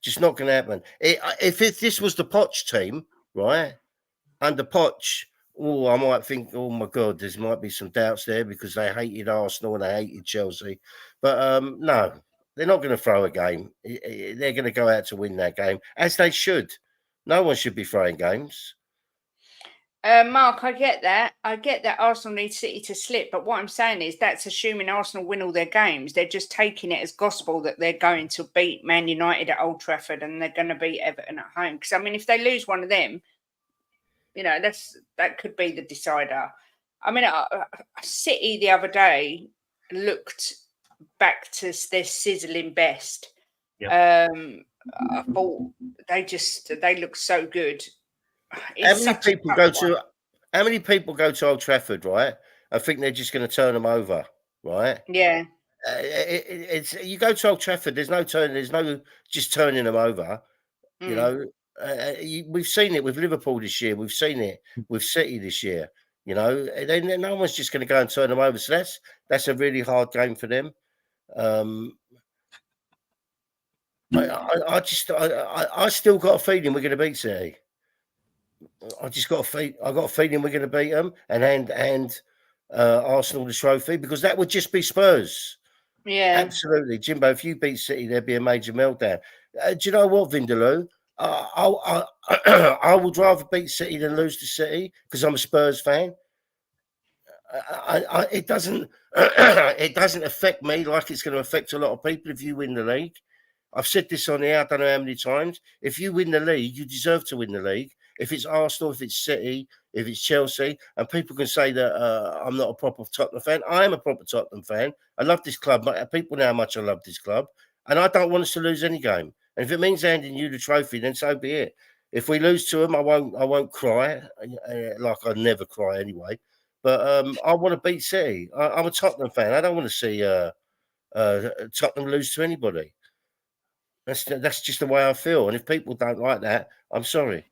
Just not going to happen. If this was the Poch team, right, under Poch, I might think, oh my God, there might be some doubts there because they hated Arsenal and they hated Chelsea. But no, they're not going to throw a game. They're going to go out to win that game, as they should. No one should be throwing games. Mark, I get that. I get that Arsenal need City to slip, but what I'm saying is that's assuming Arsenal win all their games. They're just taking it as gospel that they're going to beat Man United at Old Trafford and they're going to beat Everton at home. Because I mean, if they lose one of them, that could be the decider. I mean, City the other day looked back to their sizzling best. I thought they look so good. How It's many such a people tough go one. to how many people go to Old Trafford, right? I think they're just going to turn them over, right? Yeah. It's you go to Old Trafford. There's no just turning them over. You Mm. know, we've seen it with Liverpool this year. We've seen it with City this year. You know, then no one's just going to go and turn them over. So that's a really hard game for them. I still got a feeling we're going to beat City. I got a feeling we're going to beat them and hand Arsenal the trophy because that would just be Spurs. Yeah. Absolutely, Jimbo. If you beat City, there'd be a major meltdown. Do you know what, Vindaloo? I would rather beat City than lose to City because I'm a Spurs fan. It doesn't it doesn't affect me like it's going to affect a lot of people if you win the league. I've said this on here, I don't know how many times. If you win the league, you deserve to win the league. If it's Arsenal, if it's City, if it's Chelsea, and people can say that I'm not a proper Tottenham fan. I am a proper Tottenham fan. I love this club. People know how much I love this club, and I don't want us to lose any game. And if it means handing you the trophy, then so be it. If we lose to them, I won't cry. Like I never cry anyway. But I want to beat City. I'm a Tottenham fan. I don't want to see Tottenham lose to anybody. That's just the way I feel. And if people don't like that, I'm sorry.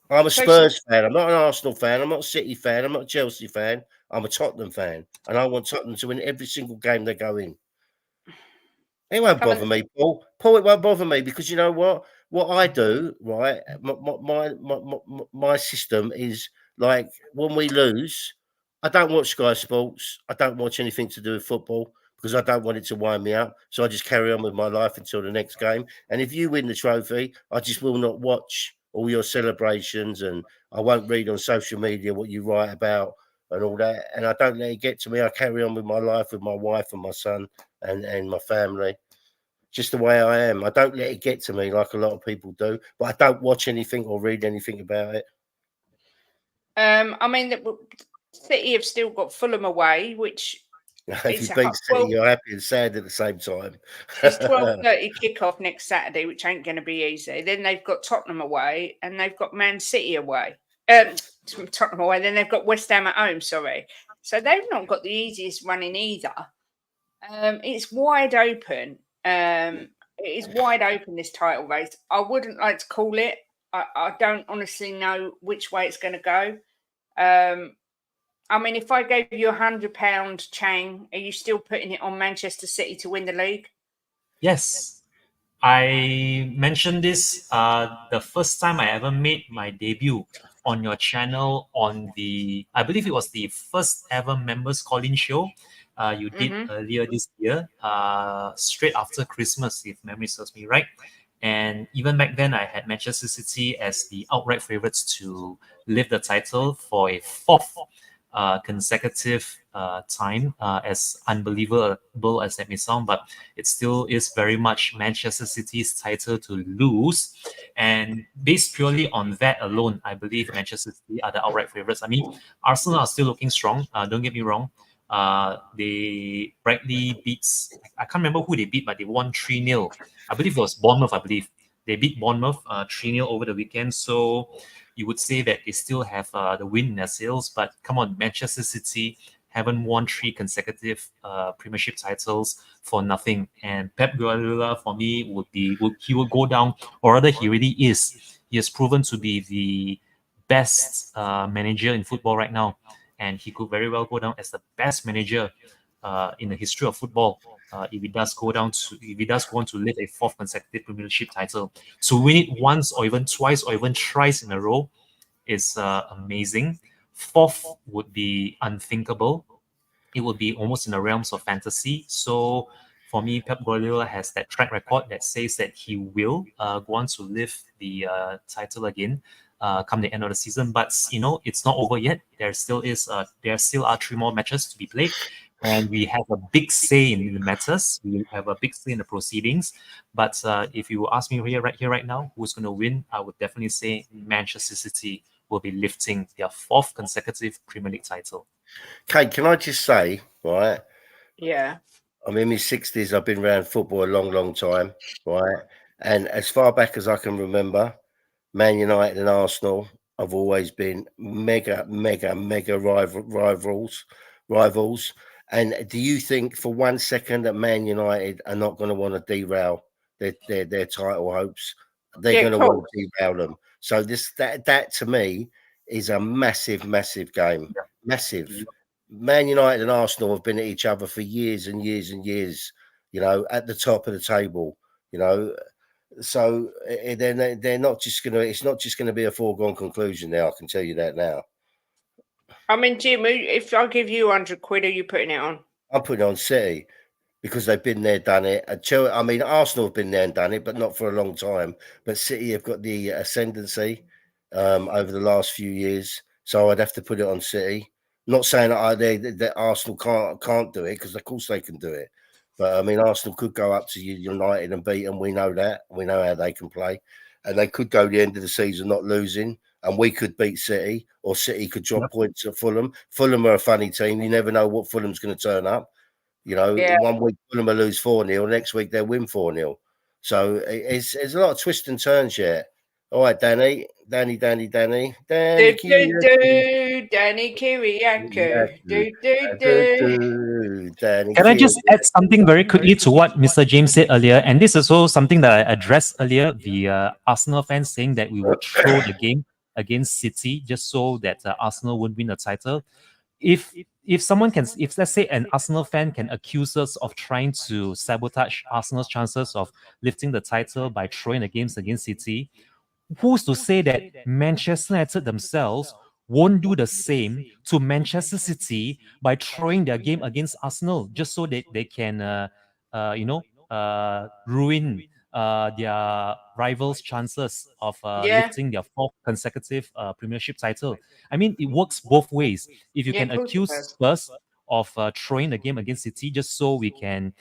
I'm a So Spurs fan. I'm not an Arsenal fan. I'm not a City fan. I'm not a Chelsea fan. I'm a Tottenham fan. And I want Tottenham to win every single game they go in. It won't come bother and me, Paul. Paul, it won't bother me because you know what? What I do, right? My system is like when we lose, I don't watch Sky Sports. I don't watch anything to do with football because I don't want it to wind me up. So I just carry on with my life until the next game. And if you win the trophy, I just will not watch all your celebrations and I won't read on social media what you write about and all that. And I don't let it get to me. I carry on with my life with my wife and my son and my family. Just the way I am. I don't let it get to me like a lot of people do, but I don't watch anything or read anything about it. I mean, City have still got Fulham away, which If you it's a beat City, well, you're happy and sad at the same time. it's 12:30 kickoff next Saturday, which ain't going to be easy. Then they've got Tottenham away, and they've got Man City away. Tottenham away. Then they've got West Ham at home. Sorry, so they've not got the easiest running either. It's wide open. It is wide open, this title race. I wouldn't like to call it. I don't honestly know which way it's going to go. I mean, if I gave you £100, Chang, are you still putting it on Manchester City to win the league? Yes, I mentioned this the first time I ever made my debut on your channel on I believe it was the first ever members call-in show you did earlier this year, straight after Christmas, if memory serves me right. And even back then, I had Manchester City as the outright favourites to lift the title for a fourth consecutive time, as unbelievable as that may sound, but it still is very much Manchester City's title to lose. And based purely on that alone, I believe Manchester City are the outright favourites. I mean, Arsenal are still looking strong, don't get me wrong. They rightly beats, I can't remember who they beat, but they won 3-0. I believe it was Bournemouth, I believe. They beat Bournemouth 3-0 over the weekend. So you would say that they still have the win in their sails. But come on, Manchester City haven't won 3 consecutive Premiership titles for nothing. And Pep Guardiola, for me, he will go down, or rather he really is. He has proven to be the best manager in football right now. And he could very well go down as the best manager in the history of football. If he does go on to lift a 4th consecutive Premiership title, to win it once or even twice or even thrice in a row is amazing. 4th would be unthinkable. It would be almost in the realms of fantasy. So for me, Pep Guardiola has that track record that says that he will go on to lift the title again come the end of the season. But it's not over yet. There still are 3 more matches to be played. And we have a big say in the matters. We have a big say in the proceedings. But if you ask me right now, who's going to win, I would definitely say Manchester City will be lifting their 4th consecutive Premier League title. Kate, can I just say, right? Yeah. I'm in my 60s. I've been around football a long, long time, right? And as far back as I can remember, Man United and Arsenal have always been mega rivals. And do you think for 1 second that Man United are not going to want to derail their title hopes? They're Yeah, going to cool. want to derail them. So that to me is a massive game. Massive. Man United and Arsenal have been at each other for years and years and years, at the top of the table, you know. So they're not just gonna. It's not just gonna be a foregone conclusion now. I can tell you that now. I mean, Jim, if I give you 100 quid, are you putting it on? I'm putting on City because they've been there, done it. I mean, Arsenal have been there and done it, but not for a long time. But City have got the ascendancy over the last few years, so I'd have to put it on City. Not saying that Arsenal can't do it, because of course they can do it. But I mean, Arsenal could go up to United and beat them. We know that. We know how they can play, and they could go the end of the season not losing, and we could beat City, or City could drop points at Fulham. Fulham are a funny team. You never know what Fulham's going to turn up. Yeah. 1 week Fulham will lose 4-0, next week they'll win 4-0. So it's a lot of twists and turns yet. All right, Danny. Do, Kiriakou. Danny Kiriakou. Danny Can I just Kiriakou. add something very quickly to what Mr. James said earlier? And this is also something that I addressed earlier. The Arsenal fans saying that we would throw the game against City just so that Arsenal would win the title. If let's say an Arsenal fan can accuse us of trying to sabotage Arsenal's chances of lifting the title by throwing the games against City, who's to say that Manchester United themselves won't do the same to Manchester City by throwing their game against Arsenal just so that they can, ruin their rivals' chances of Yeah. lifting their fourth consecutive Premiership title. I mean, it works both ways. If you Yeah, can of course it accuse does. Spurs of throwing the game against City just so we can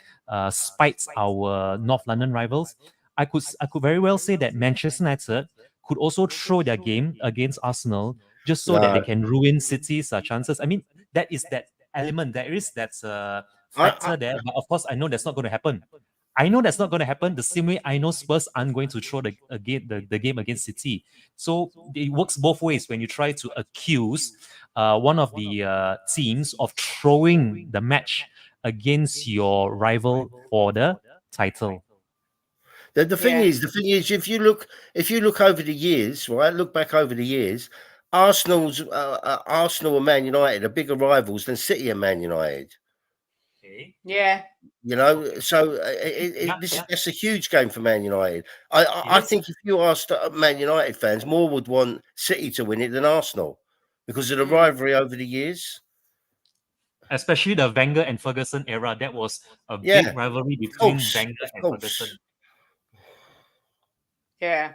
spite our North London rivals, I could very well say that Manchester United could also throw their game against Arsenal just so that they No, can ruin City's chances. I mean, that is that element. There is that I factor there. But of course, I know that's not going to happen. I know that's not going to happen. The same way I know Spurs aren't going to throw the game against City. So it works both ways when you try to accuse one of the teams of throwing the match against your rival for the title. the thing Yeah. is, if you look over the years, right? Look back over the years, Arsenal and Man United are bigger rivals than City and Man United. Okay. Yeah. So Yeah, that's a huge game for Man United. It I is. think if you asked Man United fans, more would want City to win it than Arsenal because of the Mm. rivalry over the years. Especially the Wenger and Ferguson era. That was a Yeah, big rivalry of between course, Wenger of and course. Ferguson. Yeah.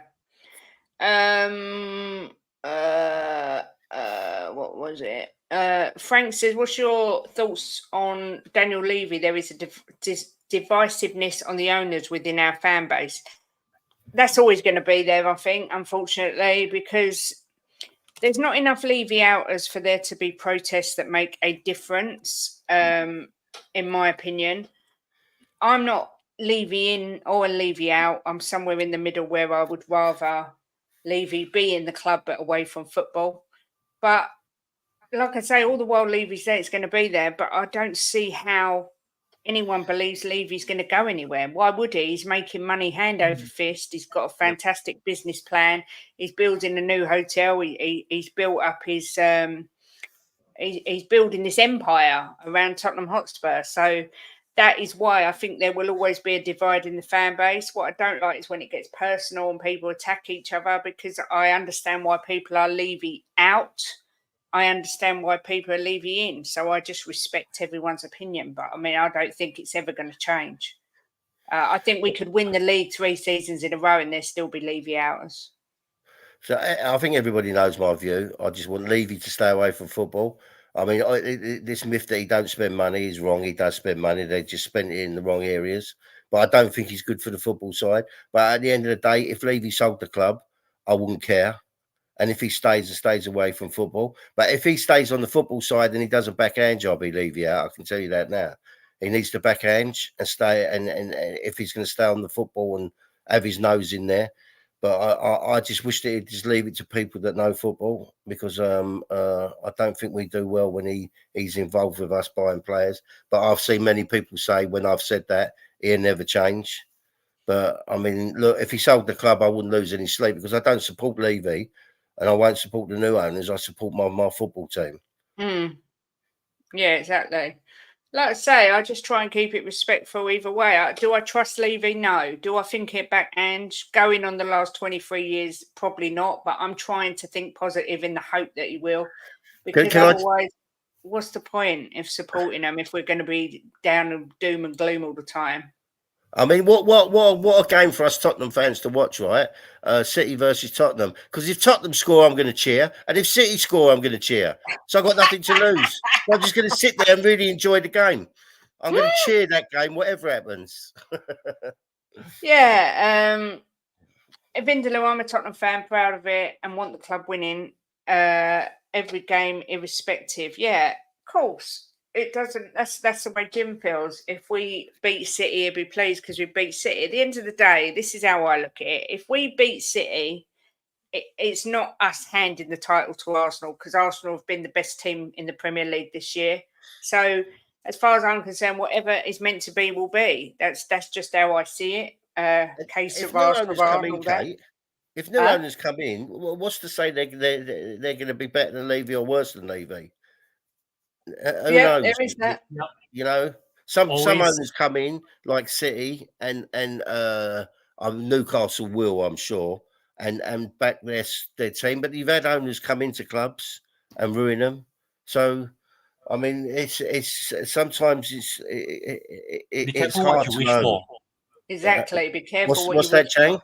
What was it? Frank says, "What's your thoughts on Daniel Levy? There is a divisiveness on the owners within our fan base. That's always going to be there, I think, unfortunately, because there's not enough Levy outers for there to be protests that make a difference. In my opinion, I'm not Levy in or Levy out. I'm somewhere in the middle where I would rather Levy be in the club but away from football. But like I say, all the while Levy's there, it's going to be there. But I don't see how anyone believes Levy's going to go anywhere. Why would he? He's making money hand over fist. He's got a fantastic business plan. He's building a new hotel. He's built up his he's building this empire around Tottenham Hotspur. So that is why I think there will always be a divide in the fan base. What I don't like is when it gets personal and people attack each other, because I understand why people are Levy out. I understand why people are Levy in. So I just respect everyone's opinion. But I mean, I don't think it's ever going to change. I think we could win the league 3 seasons in a row and there still be Levy outers. So I think everybody knows my view. I just want Levy to stay away from football. I mean, this myth that he don't spend money is wrong. He does spend money. They just spent it in the wrong areas. But I don't think he's good for the football side. But at the end of the day, if Levy sold the club, I wouldn't care. And if he stays away from football. But if he stays on the football side and he does a backhand job, he'll leave you out. I can tell you that now. He needs to backhand and stay. And if he's going to stay on the football have his nose in there. But I just wish that he'd just leave it to people that know football, because I don't think we do well when he's involved with us buying players. But I've seen many people say when I've said that, he'll never change. But I mean, look, if he sold the club, I wouldn't lose any sleep, because I don't support Levy and I won't support the new owners. I support my football team. Yeah, exactly. Like I say, I just try and keep it respectful either way. Do I trust Levy? No. Do I think it back and going on the last 23 years? Probably not. But I'm trying to think positive in the hope that he will. Because otherwise, what's the point of supporting him if we're going to be down and doom and gloom all the time? I mean, what a game for us Tottenham fans to watch, right? City versus Tottenham. Because if Tottenham score, I'm going to cheer, and if City score, I'm going to cheer. So I've got nothing to lose. So I'm just going to sit there and really enjoy the game. I'm going to cheer that game, whatever happens. Yeah. Vindaloo, I'm a Tottenham fan, proud of it, and want the club winning every game, irrespective. Yeah, of course. It doesn't. That's the way Jim feels. If we beat City, he'll be pleased because we beat City. At the end of the day, this is how I look at it. If we beat City, it's not us handing the title to Arsenal, because Arsenal have been the best team in the Premier League this year. So, as far as I'm concerned, whatever is meant to be will be. That's just how I see it. Case If of new Arsenal, owners come in, that. Kate, if new owners come in, what's to say they're going to be better than Levy or worse than Levy? Who knows? There is that. You know, some Always. owners come in like City and Newcastle will, I'm sure, and back their team. But you've had owners come into clubs and ruin them. So, I mean, it's sometimes it's hard to know. Exactly. Be careful What's that, Chang?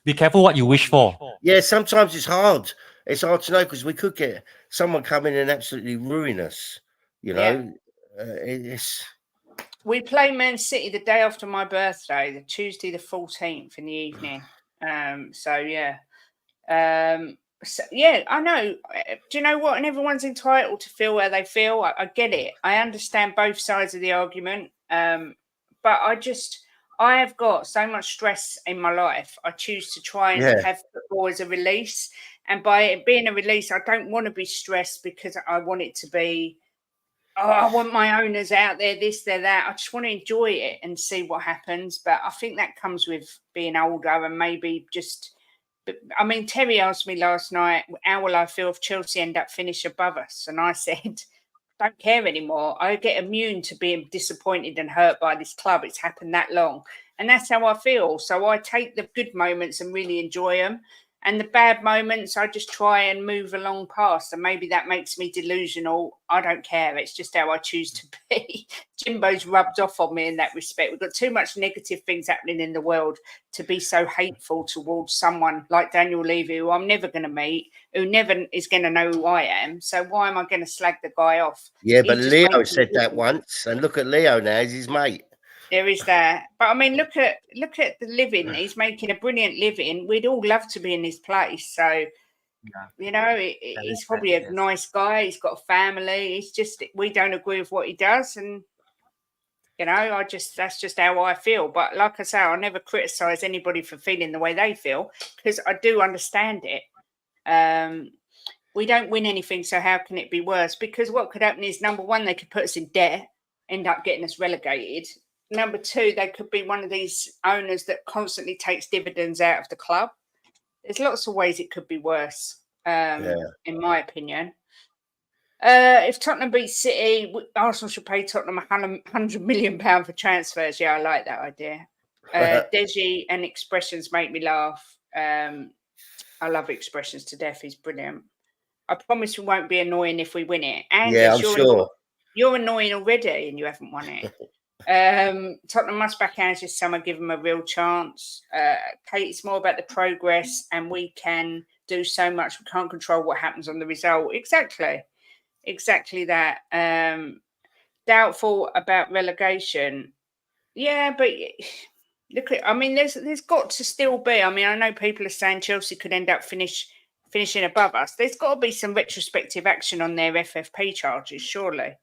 Be careful what you wish for. Yeah, sometimes it's hard. It's hard to know, because we could get someone come in and absolutely ruin us. You know, we play Man City the day after my birthday, the Tuesday the 14th in the evening. So yeah, I know. Do you know what? And everyone's entitled to feel where they feel. I get it. I understand both sides of the argument. But I have got so much stress in my life. I choose to try and have football as a release. And by it being a release, I don't want to be stressed, because I want it to be, I want my owners out there, this, they're that. I just want to enjoy it and see what happens. But I think that comes with being older and maybe just, I mean, Terry asked me last night, how will I feel if Chelsea end up finish above us? And I said, don't care anymore. I get immune to being disappointed and hurt by this club. It's happened that long. And that's how I feel. So I take the good moments and really enjoy them. And the bad moments, I just try and move along past. And maybe that makes me delusional. I don't care. It's just how I choose to be. Jimbo's rubbed off on me in that respect. We've got too much negative things happening in the world to be so hateful towards someone like Daniel Levy, who I'm never going to meet, who never is going to know who I am. So why am I going to slag the guy off? Yeah, but Leo said that once. And look at Leo now. He's his mate. There is that. But I mean, look at the living. He's making a brilliant living. We'd all love to be in his place. So, you know, he's probably a nice guy. He's got a family. He's just, we don't agree with what he does. And, you know, that's just how I feel. But like I say, I never criticize anybody for feeling the way they feel, because I do understand it. We don't win anything, so how can it be worse? Because what could happen is, number one, they could put us in debt, end up getting us relegated. Number two, they could be one of these owners that constantly takes dividends out of the club. There's lots of ways it could be worse, in my opinion. If Tottenham beat City, Arsenal should pay Tottenham £100 million for transfers. Yeah, I like that idea. Deji and expressions make me laugh. I love expressions to death. He's brilliant. I promise we won't be annoying if we win it. Andy, I'm sure. You're annoying already and you haven't won it. Tottenham must back Ange this summer, give them a real chance. Kate, it's more about the progress, and we can do so much. We can't control what happens on the result. Exactly that. Doubtful about relegation. Yeah, but look at, I mean, there's got to still be. I mean, I know people are saying Chelsea could end up finishing above us. There's got to be some retrospective action on their FFP charges, surely.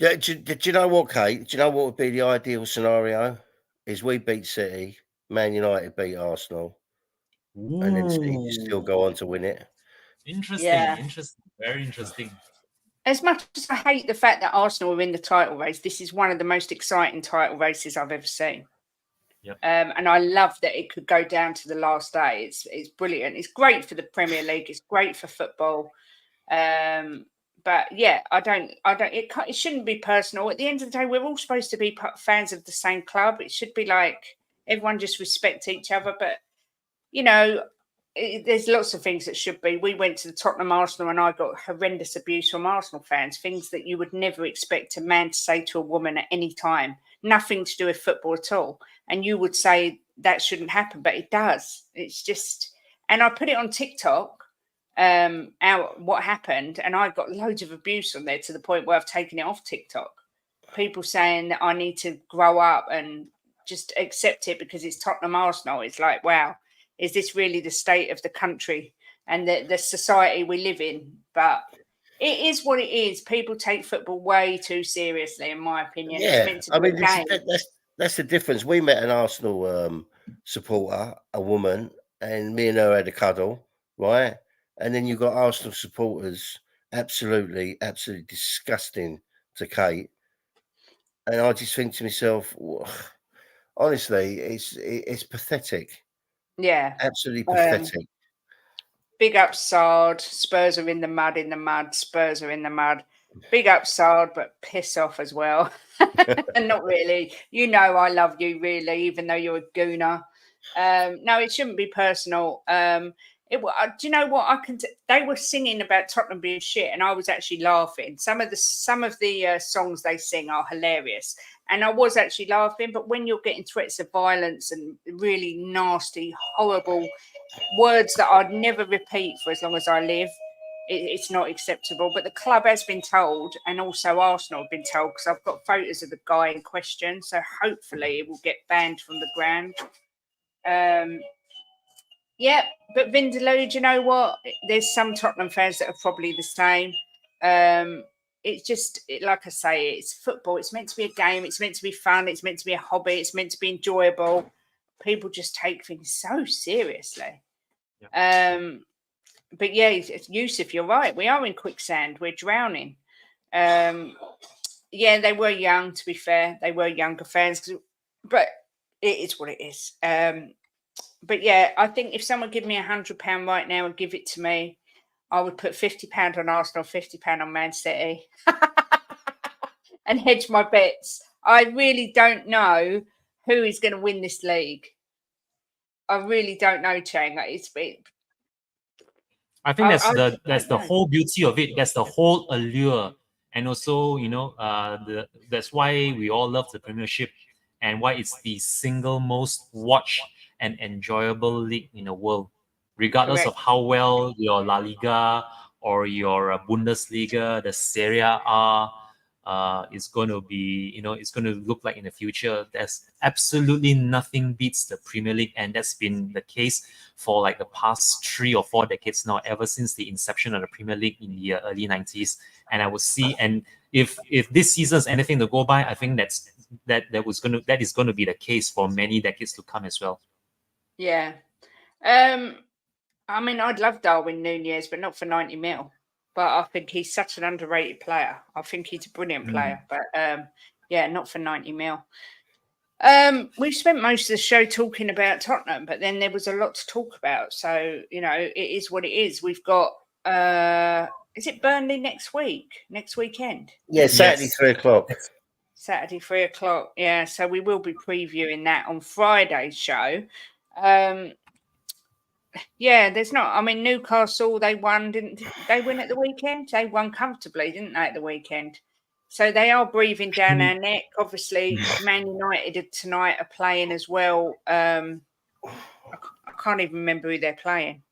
Do you know what, Kate? Do you know what would be the ideal scenario? Is we beat City, Man United beat Arsenal, and then City still go on to win it. Interesting, very interesting. As much as I hate the fact that Arsenal are in the title race, this is one of the most exciting title races I've ever seen. Yep. And I love that it could go down to the last day. It's brilliant. It's great for the Premier League. It's great for football. But yeah, it shouldn't be personal. At the end of the day, we're all supposed to be fans of the same club. It should be like everyone just respect each other. But, you know, there's lots of things that should be. We went to the Tottenham Arsenal and I got horrendous abuse from Arsenal fans, things that you would never expect a man to say to a woman at any time, nothing to do with football at all. And you would say that shouldn't happen, but it does. It's just, and I put it on TikTok, what happened, and I got loads of abuse on there to the point where I've taken it off TikTok. People saying that I need to grow up and just accept it because it's Tottenham Arsenal. It's like, wow. Is this really the state of the country and the society we live in? But it is what it is. People take football way too seriously, in my opinion. Yeah, it's meant to be a game. That's the difference. We met an Arsenal supporter, a woman, and me and her had a cuddle, right? And then you've got Arsenal supporters, absolutely disgusting to Kate. And I just think to myself, honestly, it's pathetic. Yeah. Absolutely pathetic. Big up Sard. Spurs are in the mud. Spurs are in the mud. Big up Sard, but piss off as well. Not really. You know I love you, really, even though you're a gooner. No, it shouldn't be personal. Do you know what? They were singing about Tottenham being shit, and I was actually laughing. Some of the songs they sing are hilarious, and I was actually laughing. But when you're getting threats of violence and really nasty, horrible words that I'd never repeat for as long as I live, it's not acceptable. But the club has been told, and also Arsenal have been told, because I've got photos of the guy in question. So hopefully it will get banned from the ground. Yeah, but Vindaloo, do you know what? There's some Tottenham fans that are probably the same. It's just, like I say, it's football. It's meant to be a game. It's meant to be fun. It's meant to be a hobby. It's meant to be enjoyable. People just take things so seriously. Yeah. But yeah, Yusuf, you're right. We are in quicksand. We're drowning. Yeah, they were young, to be fair. They were younger fans. But it is what it is. But yeah, I think if someone give me £100 right now and give it to me, I would put £50 on Arsenal, £50 on Man City, and hedge my bets. I really don't know who is going to win this league. I really don't know, Chang. I think that's the whole beauty of it. That's the whole allure, and also that's why we all love the Premiership, and why it's the single most watched and enjoyable league in the world, regardless of how well your La Liga or your Bundesliga, the Serie A, is going to be, it's going to look like in the future. There's absolutely nothing beats the Premier League, and that's been the case for like the past 3 or 4 decades now, ever since the inception of the Premier League in the early 90s. And I would see, and if this season is anything to go by, I think that is going to be the case for many decades to come as well. Yeah. I mean, I'd love Darwin Núñez, but not for 90 mil. But I think he's such an underrated player. I think he's a brilliant player. But yeah, not for 90 mil. We've spent most of the show talking about Tottenham, but then there was a lot to talk about. So, it is what it is. We've got, is it Burnley next weekend? Yeah, Saturday, 3:00. Saturday, 3:00. Yeah, so we will be previewing that on Friday's show. Yeah, there's not. I mean, Newcastle, they won, didn't they? Win at the weekend. They won comfortably, didn't they, at the weekend? So they are breathing down our neck. Obviously, Man United tonight are playing as well. I can't even remember who they're playing.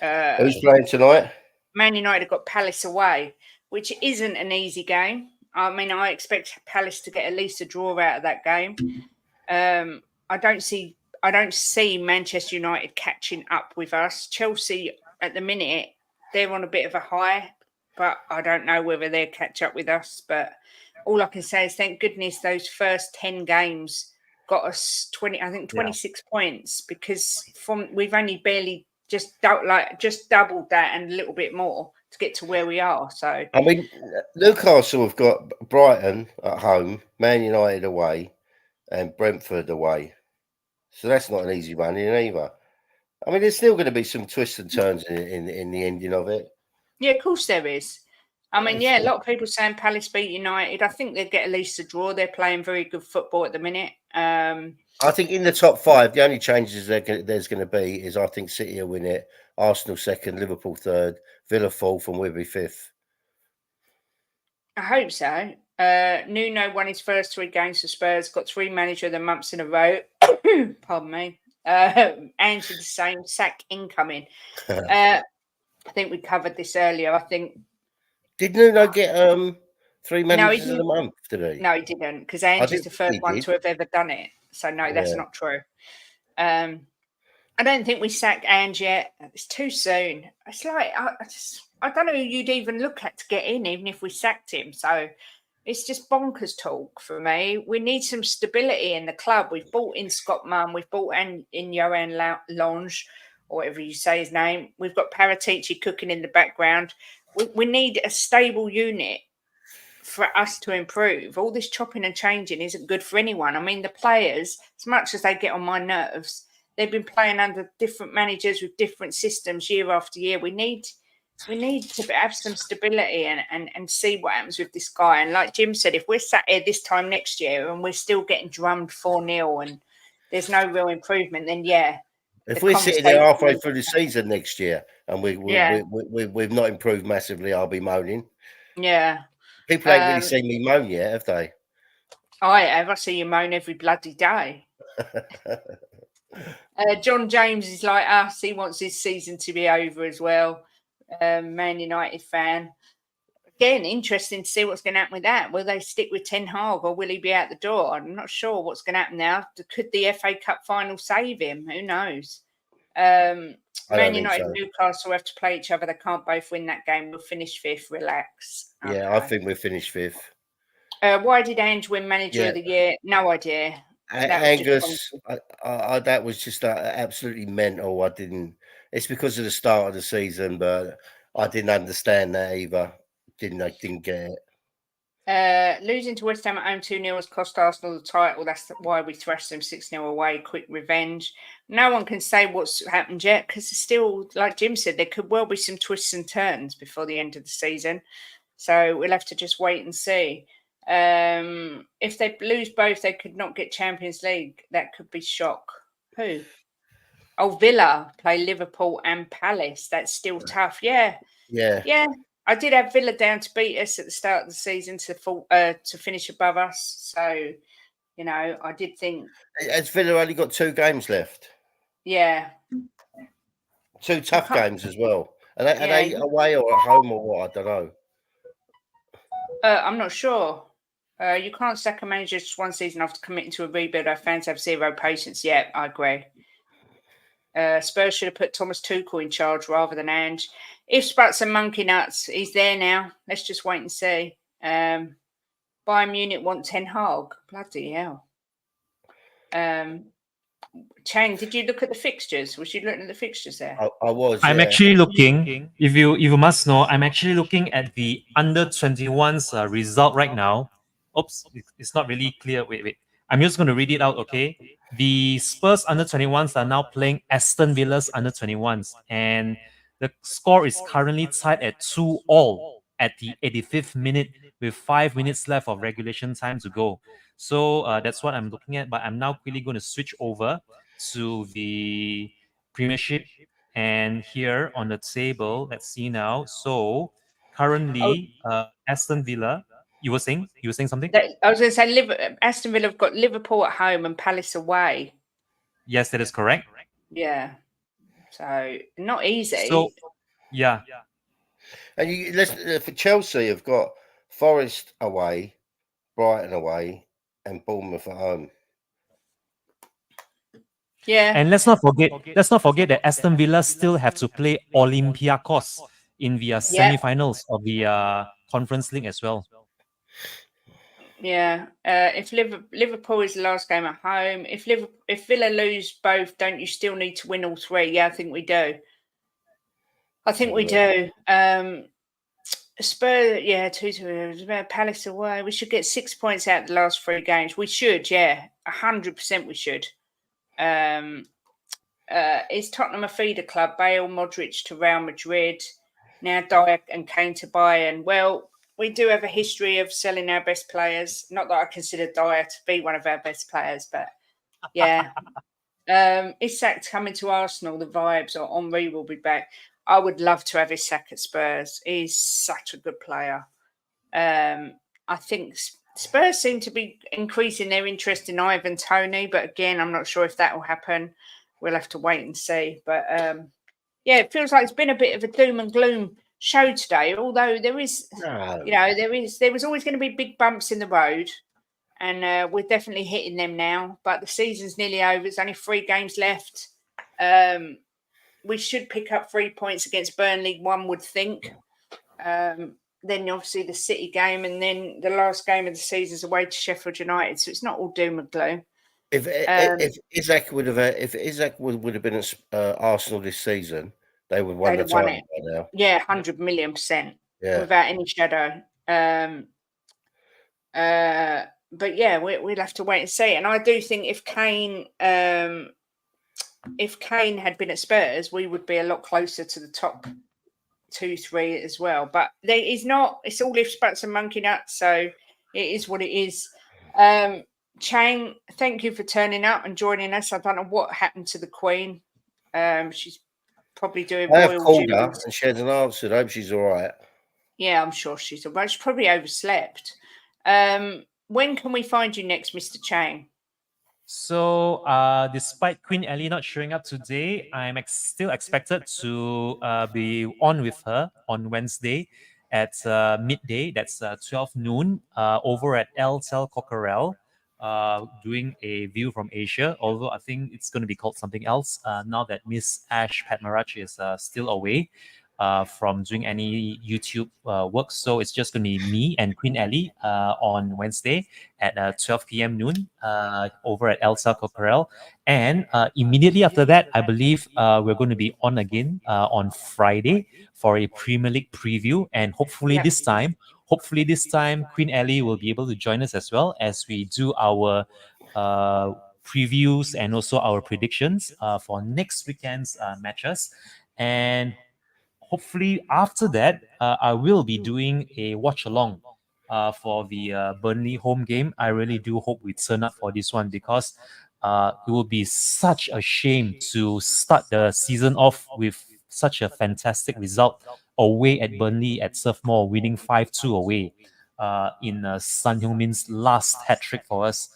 Who's playing tonight? Man United have got Palace away, which isn't an easy game. I mean, I expect Palace to get at least a draw out of that game. I don't see Manchester United catching up with us. Chelsea, at the minute, they're on a bit of a high, but I don't know whether they'll catch up with us. But all I can say is thank goodness those first 10 games got us 26 points, because we've only barely just doubled that and a little bit more to get to where we are. So I mean, Newcastle have got Brighton at home, Man United away, and Brentford away. So that's not an easy run in either. I mean, there's still going to be some twists and turns in the ending of it. Yeah, of course there is. I mean, a lot of people saying Palace beat United. I think they'll get at least a draw. They're playing very good football at the minute. I think in the top 5, the only changes there's going to be is I think City will win it, Arsenal second, Liverpool third, Villa fourth, and we'll be fifth. I hope so. Nuno won his first 3 games for Spurs, got 3 manager of the months in a row. Pardon me. Ange did the same, sack incoming. I think we covered this earlier. I think. Did Nuno get 3 managers of the month today? No, he didn't, because Ange is the first one to have ever done it. So no, that's not true. I don't think we sacked Ange yet. It's too soon. It's like I don't know who you'd even look at to get in, even if we sacked him. So it's just bonkers talk for me. We need some stability in the club. We've bought in Scott Munn. We've bought in Johan Lange, or whatever you say his name. We've got Paratici cooking in the background. We need a stable unit for us to improve. All this chopping and changing isn't good for anyone. I mean, the players, as much as they get on my nerves, they've been playing under different managers with different systems year after year. We need to have some stability and see what happens with this guy. And like Jim said, if we're sat here this time next year and we're still getting drummed 4-0 and there's no real improvement, then if we're sitting there halfway through the season next year and we've not improved massively, I'll be moaning. Yeah. People ain't really seen me moan yet, have they? I have. I see you moan every bloody day. John James is like us. He wants his season to be over as well. Man United fan. Again, interesting to see what's going to happen with that. Will they stick with Ten Hag or will he be out the door? I'm not sure what's going to happen now. Could the FA Cup final save him? Who knows? Man United and Newcastle have to play each other. They can't both win that game. We'll finish 5th. Relax. Okay. Yeah, I think we'll finish 5th. Why did Ange win Manager of the Year? No idea. Angus, that was just absolutely mental. It's because of the start of the season, but I didn't understand that either. Didn't get it. Losing to West Ham at home 2-0 has cost Arsenal the title. That's why we thrashed them 6-0 away. Quick revenge. No one can say what's happened yet, because it's still, like Jim said, there could well be some twists and turns before the end of the season. So we'll have to just wait and see. If they lose both, they could not get Champions League. That could be shock. Who? Oh, Villa play Liverpool and Palace. That's still tough. Yeah. I did have Villa down to beat us at the start of the season to finish above us. So, I did think. Has Villa only got 2 games left? Yeah. 2 tough games as well. Are they away or at home or what? I don't know. I'm not sure. You can't sack a manager just one season after committing to a rebuild. Our fans have zero patience. Yeah, I agree. Spurs should have put Thomas Tuchel in charge rather than Ange. If Sprouts and Monkey Nuts, he's there now. Let's just wait and see. Bayern Munich want Ten Hag. Bloody hell. Chang, did you look at the fixtures? Was you looking at the fixtures there? I was. I'm actually looking. If you must know, I'm actually looking at the under 21's result right now. Oops, it's not really clear. Wait. I'm just going to read it out. Okay. The Spurs under 21's are now playing Aston Villa's under 21's, and the score is currently tied at 2-2 at the 85th minute with 5 minutes left of regulation time to go. So that's what I'm looking at. But I'm now quickly going to switch over to the Premiership, and here on the table, let's see now. So currently, Aston Villa. You were saying something? I was going to say Aston Villa have got Liverpool at home and Palace away. Yes, that is correct. Yeah. So not easy. So yeah. And for Chelsea, have got Forest away, Brighton away, and Bournemouth at home. Yeah. And let's not forget that Aston Villa still have to play Olympiacos in the semi-finals of the Conference League as well. Yeah. If Liverpool is the last game at home, if Villa lose both, don't you still need to win all three? Yeah, I think we do. I think we do. Spurs, yeah, 2-2. Palace away. We should get 6 points out of the last 3 games. We should, yeah, 100% we should. Is Tottenham a feeder club? Bale, Modric to Real Madrid, now Dyer and Kane to Bayern. Well, we do have a history of selling our best players. Not that I consider Dyer to be one of our best players, but yeah. Isak coming to Arsenal, the vibes, or Henry will be back. I would love to have Isak at Spurs. He's such a good player. I think Spurs seem to be increasing their interest in Ivan Toney, but again, I'm not sure if that will happen. We'll have to wait and see. But yeah, it feels like it's been a bit of a doom and gloom show today. Although there is, there was always going to be big bumps in the road, and we're definitely hitting them now. But the season's nearly over. There's only 3 games left. We should pick up 3 points against Burnley, one would think. Then obviously the City game, and then the last game of the season is away to Sheffield United. So it's not all doom and gloom. If Isak would have been at Arsenal this season, they would have won the title by now. Yeah, 100 million %. Yeah. Without any shadow. But yeah, we'll have to wait and see. And I do think if Kane had been at Spurs, we would be a lot closer to the top 2-3 as well. But there is not. It's all ifs, buts, and monkey nuts. So it is what it is. Chang, thank you for turning up and joining us. I don't know what happened to the Queen. She's probably doing royal duties. I have called her and she hasn't answered. I hope she's all right. Yeah, I'm sure she's all right. She's probably overslept. When can we find you next, Mr. Chang? So, despite Queen Elly not showing up today, I'm still expected to be on with her on Wednesday at midday. That's 12 noon over at El Tel Coquerel, doing a view from Asia. Although I think it's going to be called something else now that Miss Ash Padmaraj is still away from doing any YouTube work. So it's just going to be me and Queen Elly on Wednesday at 12 p.m. noon over at El Coquerel. And immediately after that, I believe we're going to be on again on Friday for a Premier League preview. And hopefully this time, Queen Elly will be able to join us as well as we do our previews and also our predictions for next weekend's matches. And hopefully after that, I will be doing a watch along for the Burnley home game. I really do hope we turn up for this one because it will be such a shame to start the season off with such a fantastic result away at Burnley at Surf Mall, winning 5-2 away in Son Heung-min's last hat-trick for us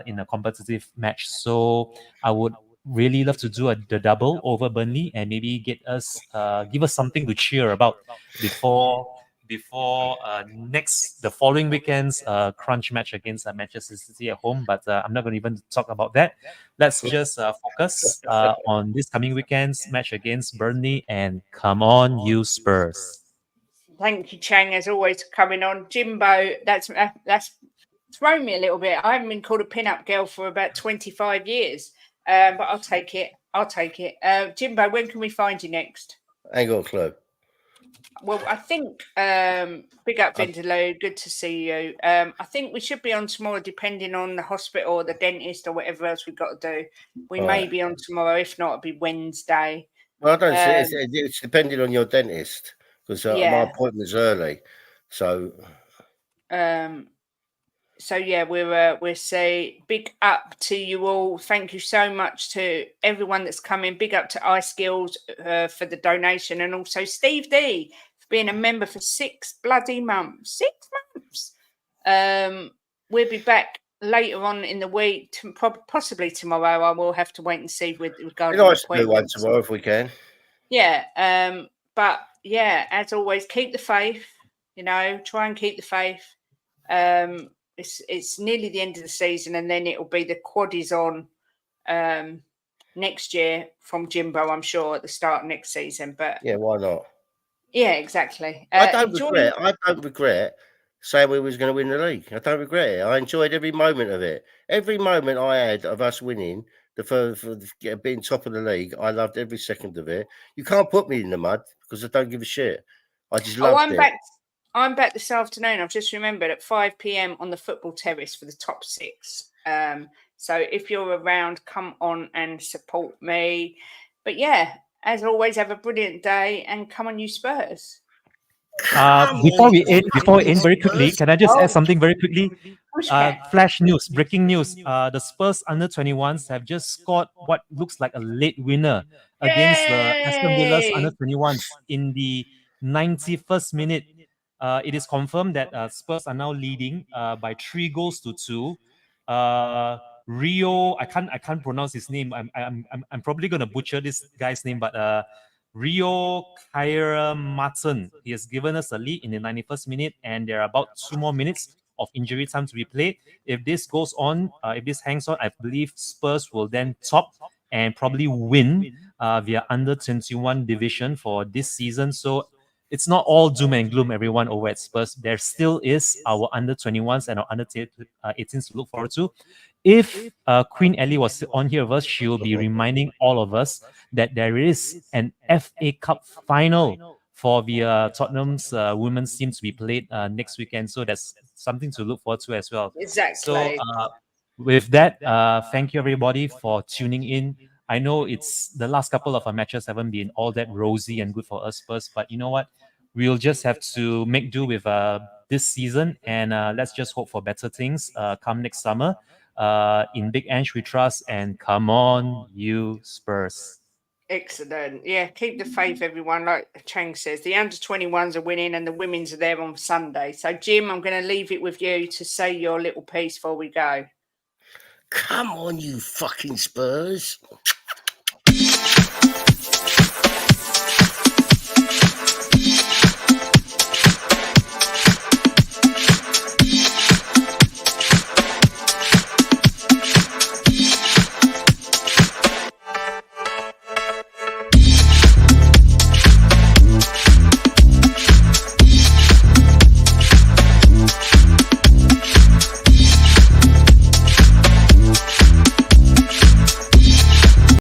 in a competitive match. So I would really love to do the double over Burnley and maybe give us something to cheer about before the following weekend's crunch match against Manchester City at home. But I'm not going to even talk about that. Let's just focus on this coming weekend's match against Burnley, and come on, you Spurs. Thank you, Chang, as always, for coming on. Jimbo, that's thrown me a little bit. I haven't been called a pin-up girl for about 25 years. But I'll take it. Jimbo, when can we find you next? I ain't got a clue. Well, I think big up Vindaloo, good to see you. I think we should be on tomorrow, depending on the hospital or the dentist or whatever else we've got to do. We may be on tomorrow. If not, it'll be Wednesday. Well, I don't see it's depending on your dentist because my appointment's early. So yeah, we'll say big up to you all. Thank you so much to everyone that's coming. Big up to iSkills for the donation, and also Steve D for being a member for 6 bloody months. 6 months. We'll be back later on in the week, possibly tomorrow. I will have to wait and see with regarding nice to do one tomorrow if we can. Yeah. But yeah, as always, keep the faith. Try and keep the faith. It's nearly the end of the season, and then it'll be the quaddies on next year from Jimbo, I'm sure, at the start of next season. But yeah, why not? Yeah, exactly. I don't regret saying we was going to win the league. I don't regret it. I enjoyed every moment of it. Every moment I had of us winning, for being top of the league, I loved every second of it. You can't put me in the mud because I don't give a shit. I just loved it. I'm back this afternoon. I've just remembered at 5 p.m. on the football terrace for the top 6. So if you're around, come on and support me. But yeah, as always, have a brilliant day and come on, you Spurs. Before we end very quickly, can I just add something very quickly? Flash news, breaking news. The Spurs under 21s have just scored what looks like a late winner against the Aston Villa's under 21s in the 91st minute. It is confirmed that Spurs are now leading by 3-2. Rio, I can't pronounce his name. I'm probably gonna butcher this guy's name, but Rio Kyra Martin. He has given us a lead in the 91st minute, and there are about 2 more minutes of injury time to be played. If this goes on, if this hangs on, I believe Spurs will then top and probably win via under 21 division for this season. So it's not all doom and gloom, everyone, over at Spurs. There still is our under 21s and our under 18s to look forward to. If Queen Elly was on here with us, she will be reminding all of us that there is an FA Cup final for the Tottenham's women's team to be played next weekend. So that's something to look forward to as well. Exactly. So with that, thank you everybody for tuning in. I know it's the last couple of our matches haven't been all that rosy and good for us Spurs, but you know what? We'll just have to make do with this season, and let's just hope for better things come next summer. In Big Ange we trust, and come on, you Spurs. Excellent. Yeah, keep the faith, everyone. Like Chang says, the under 21s are winning and the women's are there on Sunday. So, Jim, I'm going to leave it with you to say your little piece before we go. Come on, you fucking Spurs.